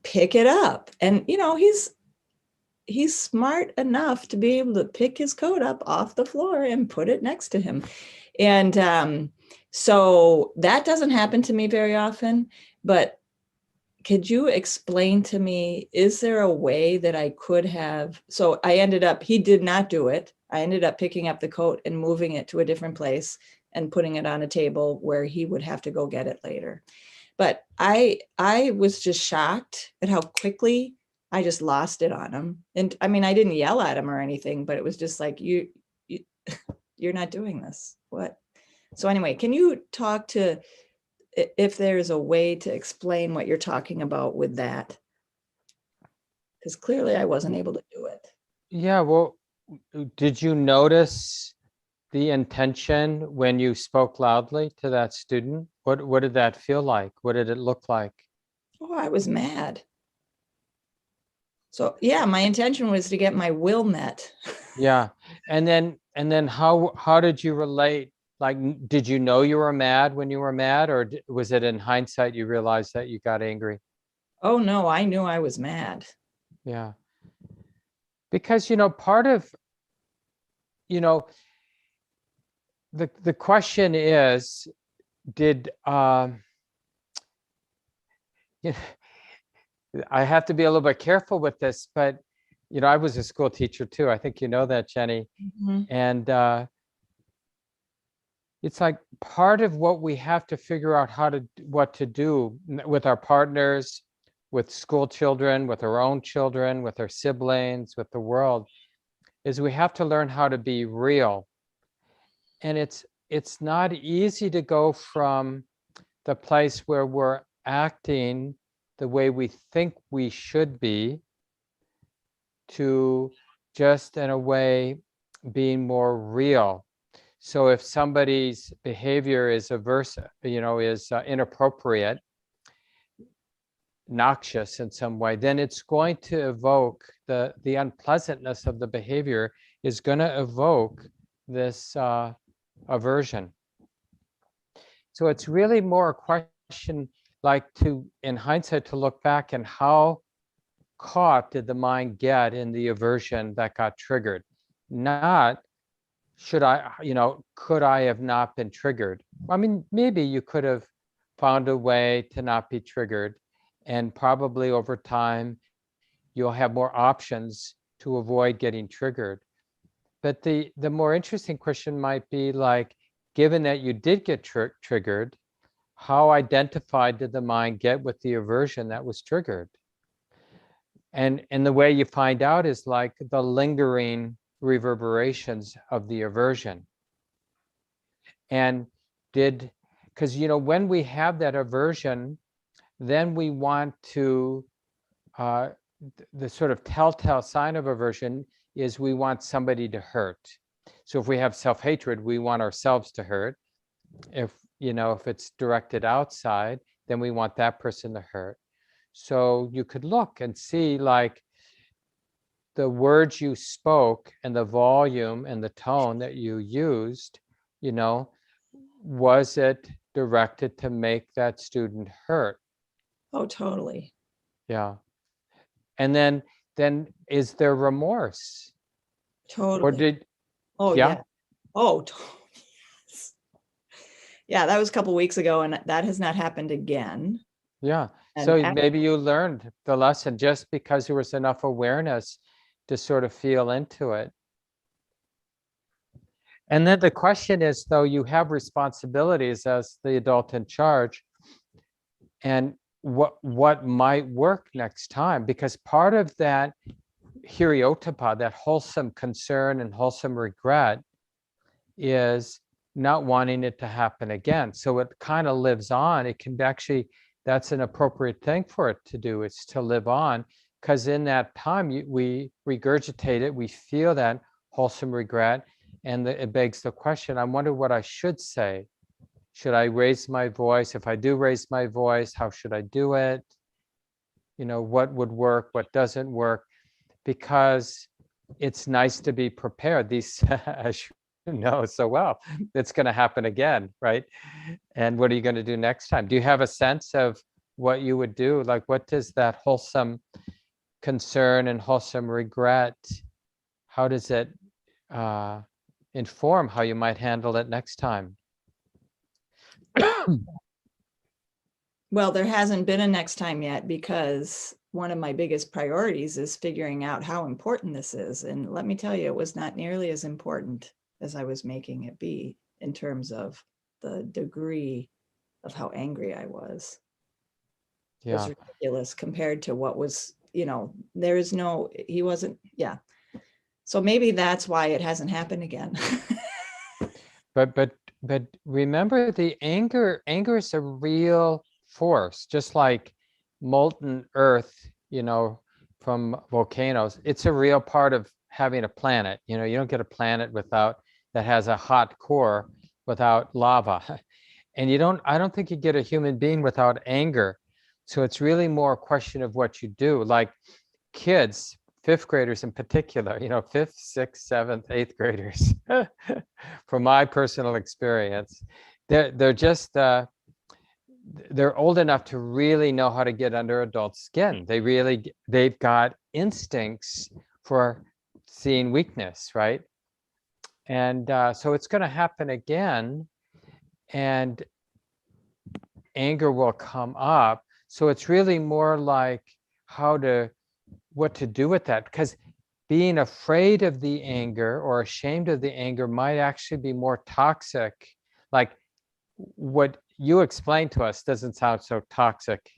pick it up. And, you know, he's smart enough to be able to pick his coat up off the floor and put it next to him. And so that doesn't happen to me very often, but could you explain to me, is there a way that I could have, so he did not do it. I ended up picking up the coat and moving it to a different place and putting it on a table where he would have to go get it later. But I was just shocked at how quickly I just lost it on him. And I mean, I didn't yell at him or anything, but it was just like, you're not doing this. What? So anyway, can you talk to, if there's a way to explain what you're talking about with that? Because clearly I wasn't able to do it. Yeah, well, did you notice the intention when you spoke loudly to that student? What did that feel like? What did it look like? Oh, I was mad. So yeah, my intention was to get my will met. Yeah. And then how did you relate? Like, did you know you were mad when you were mad, or was it in hindsight you realized that you got angry? Oh no, I knew I was mad. Yeah. Because, part of, the question is, did, I have to be a little bit careful with this, but, I was a school teacher too. I think you know that, Jenny. Mm-hmm. And it's like part of what we have to figure out what to do with our partners, with school children, with our own children, with our siblings, with the world, is we have to learn how to be real. And it's not easy to go from the place where we're acting the way we think we should be to just, in a way, being more real. So if somebody's behavior is inappropriate, noxious in some way, then it's going to evoke the unpleasantness of the behavior is going to evoke this aversion. So it's really more a question, like, in hindsight, to look back and how caught did the mind get in the aversion that got triggered? Not could I have not been triggered? I mean, maybe you could have found a way to not be triggered, and probably over time you'll have more options to avoid getting triggered. But the more interesting question might be, like, given that you did get triggered, how identified did the mind get with the aversion that was triggered? And the way you find out is like the lingering reverberations of the aversion. And because when we have that aversion, then we want to, the sort of telltale sign of aversion is we want somebody to hurt. So if we have self-hatred, we want ourselves to hurt. If it's directed outside, then we want that person to hurt. So you could look and see, like, the words you spoke and the volume and the tone that you used, was it directed to make that student hurt? Oh, totally. Yeah. And then is there remorse? Totally. Or did, oh yeah. yeah. Oh, yes. Yeah, that was a couple of weeks ago, and that has not happened again. Yeah. And So maybe you learned the lesson just because there was enough awareness to sort of feel into it. And then the question is, though, you have responsibilities as the adult in charge, and what might work next time? Because part of that hiriotapa, that wholesome concern and wholesome regret, is not wanting it to happen again. So it kind of lives on. It can actually, that's an appropriate thing for it to do, is to live on, because in that time we regurgitate it, we feel that wholesome regret, and it begs the question, I wonder what I should say should I raise my voice? If I do raise my voice, how should I do it? What would work, what doesn't work? Because it's nice to be prepared. These, as you know so well, it's going to happen again, right? And what are you going to do next time? Do you have a sense of what you would do? Like, what does that wholesome concern and wholesome regret, how does it inform how you might handle it next time? Well, there hasn't been a next time yet, because one of my biggest priorities is figuring out how important this is. And let me tell you, it was not nearly as important as I was making it be in terms of the degree of how angry I was. It was Yeah. ridiculous compared to what was, there is no, he wasn't, yeah. So maybe that's why it hasn't happened again. But remember, the anger is a real force, just like molten earth, from volcanoes. It's a real part of having a planet. You don't get a planet that has a hot core without lava. And I don't think you get a human being without anger. So it's really more a question of what you do. Like kids, fifth graders in particular, fifth, sixth, seventh, eighth graders, from my personal experience, they're just, they're old enough to really know how to get under adult skin. They've got instincts for seeing weakness, right? And so it's going to happen again, and anger will come up. So it's really more like what to do with that, because being afraid of the anger or ashamed of the anger might actually be more toxic. Like what you explained to us doesn't sound so toxic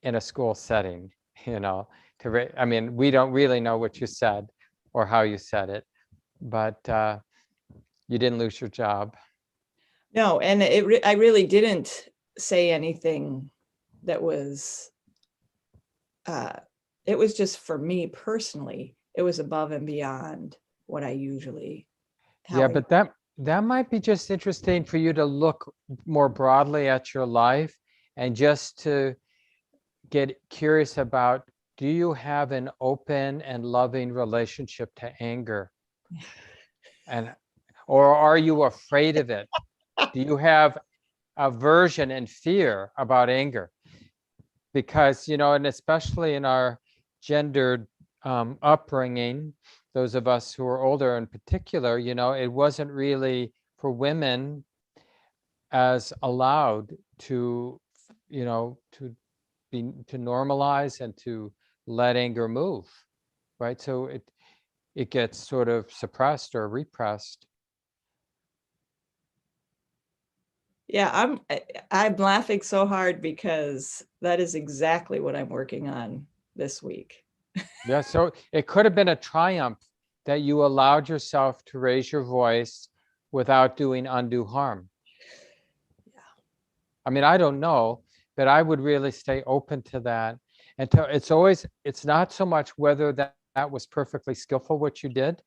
in a school setting, I mean, we don't really know what you said or how you said it, but you didn't lose your job. No, and I really didn't say anything that was, it was just for me personally, it was above and beyond what I usually. Yeah, but that might be just interesting for you to look more broadly at your life and just to get curious about, do you have an open and loving relationship to anger? Or are you afraid of it? Do you have aversion and fear about anger? Because, and especially in our gendered upbringing, those of us who are older in particular, it wasn't really for women as allowed to, to normalize and to let anger move, right? So it gets sort of suppressed or repressed. Yeah, I'm laughing so hard because that is exactly what I'm working on this week. Yeah, so it could have been a triumph that you allowed yourself to raise your voice without doing undue harm. Yeah. I mean, I don't know, but I would really stay open to that. And it's not so much whether that was perfectly skillful what you did,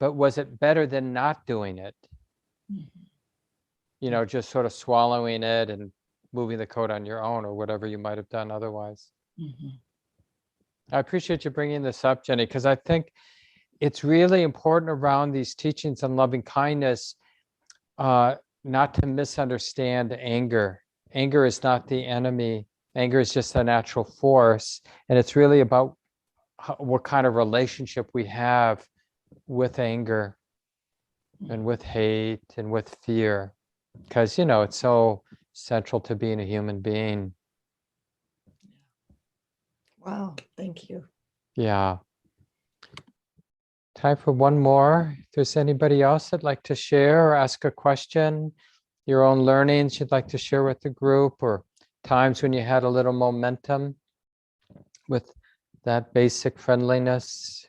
but was it better than not doing it? Mm-hmm. Just sort of swallowing it and moving the code on your own or whatever you might have done otherwise. Mm-hmm. I appreciate you bringing this up, Jenny, because I think it's really important around these teachings on loving kindness, not to misunderstand anger. Anger is not the enemy. Anger is just a natural force. And it's really about what kind of relationship we have with anger and with hate and with fear. Because, it's so central to being a human being. Wow, thank you. Yeah. Time for one more. If there's anybody else that'd like to share or ask a question, your own learnings you'd like to share with the group, or times when you had a little momentum with that basic friendliness.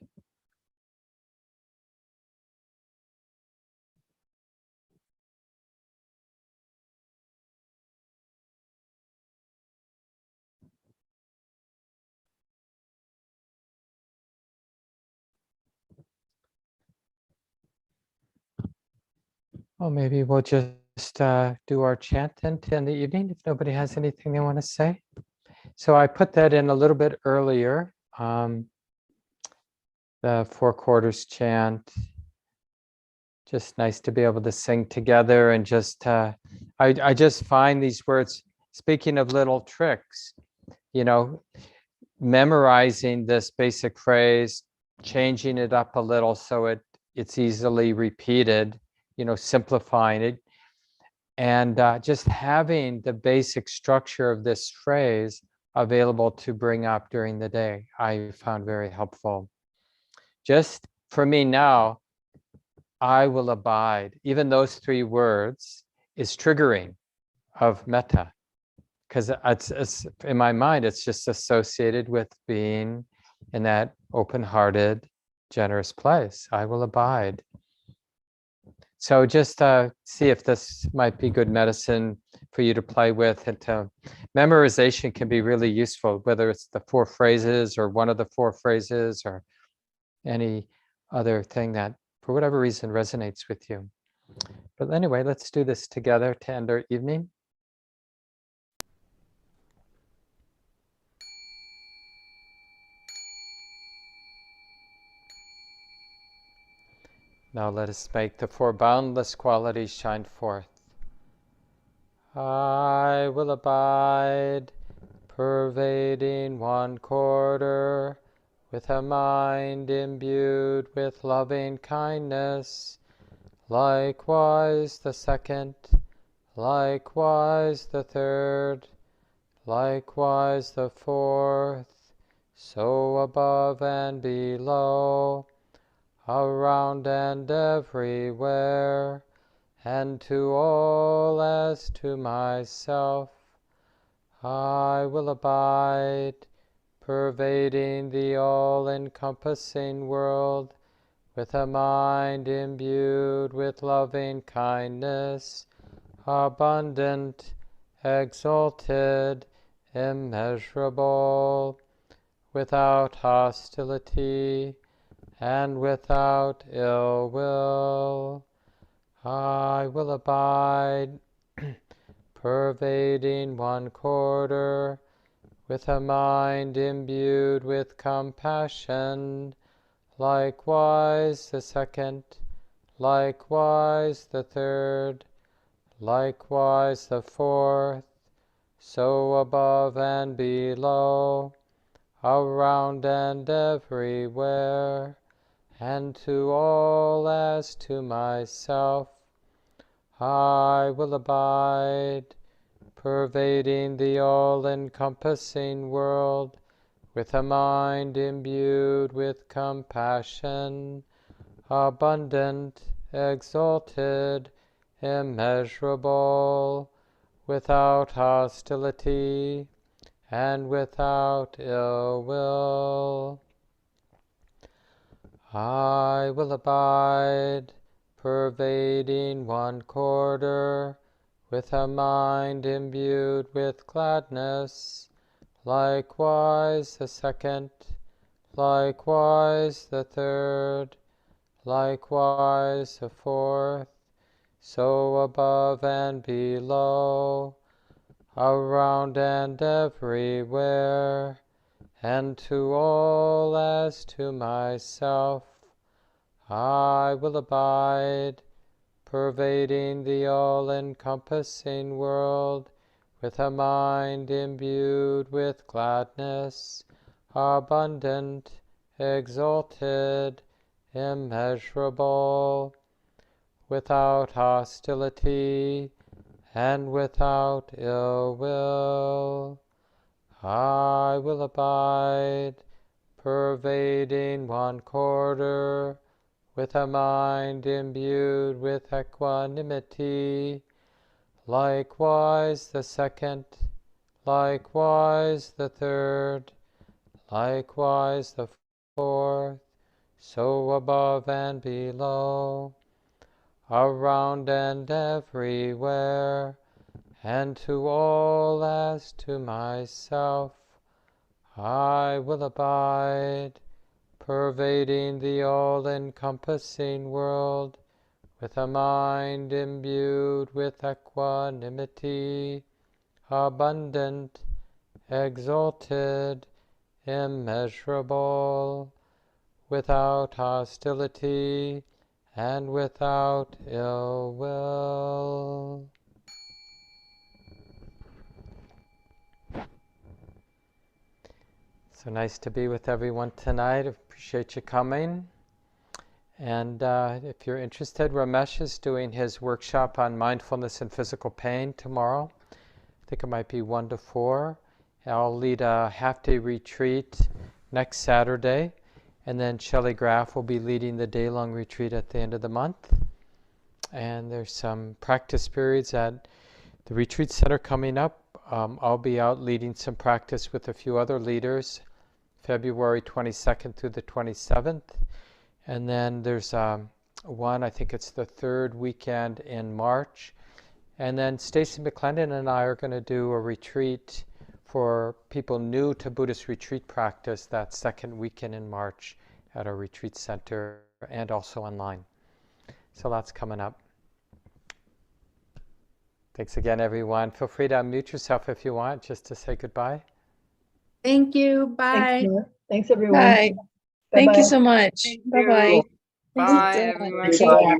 Well, maybe we'll just just do our chant then to end the evening if nobody has anything they want to say. So I put that in a little bit earlier, the 4 quarters chant. Just nice to be able to sing together and just, I just find these words, speaking of little tricks, you know, memorizing this basic phrase, changing it up a little so it's easily repeated, you know, simplifying it. And just having the basic structure of this phrase available to bring up during the day, I found very helpful. Just for me now, I will abide, even those 3 words is triggering of metta, because it's in my mind, it's just associated with being in that open-hearted, generous place. I will abide. So just see if this might be good medicine for you to play with. And memorization can be really useful, whether it's the 4 phrases or one of the 4 phrases or any other thing that, for whatever reason, resonates with you. But anyway, let's do this together to end our evening. Now let us make the 4 boundless qualities shine forth. I will abide, pervading 1 quarter, with a mind imbued with loving kindness. Likewise the 2nd, likewise the 3rd, likewise the 4th, so above and below, around and everywhere, and to all as to myself. I will abide, pervading the all-encompassing world, with a mind imbued with loving kindness, abundant, exalted, immeasurable, without hostility and without ill will. I will abide, pervading 1 quarter, with a mind imbued with compassion, likewise the 2nd, likewise the 3rd, likewise the 4th, so above and below, around and everywhere, and to all as to myself. I will abide, pervading the all-encompassing world, with a mind imbued with compassion, abundant, exalted, immeasurable, without hostility and without ill will. I will abide, pervading 1 quarter, with a mind imbued with gladness, likewise the 2nd, likewise the 3rd, likewise the 4th, so above and below, around and everywhere, and to all as to myself. I will abide, pervading the all-encompassing world, with a mind imbued with gladness, abundant, exalted, immeasurable, without hostility and without ill will. I will abide, pervading 1 quarter, with a mind imbued with equanimity, likewise the 2nd, likewise the 3rd, likewise the 4th, so above and below, around and everywhere, and to all as to myself. I will abide, pervading the all-encompassing world, with a mind imbued with equanimity, abundant, exalted, immeasurable, without hostility and without ill will. So nice to be with everyone tonight. Appreciate you coming. And if you're interested, Ramesh is doing his workshop on mindfulness and physical pain tomorrow. I think it might be 1 to 4. I'll lead a half-day retreat next Saturday. And then Shelley Graff will be leading the day-long retreat at the end of the month. And there's some practice periods at the retreat center coming up. I'll be out leading some practice with a few other leaders, February 22nd through the 27th. And then there's one, I think it's the 3rd weekend in March. And then Stacy McClendon and I are going to do a retreat for people new to Buddhist retreat practice that 2nd weekend in March at our retreat center and also online. So that's coming up. Thanks again, everyone. Feel free to unmute yourself if you want, just to say goodbye. Thank you. Bye. Thanks, everyone. Bye. Thank Bye-bye. you so much. Bye-bye. Bye, everyone. Bye.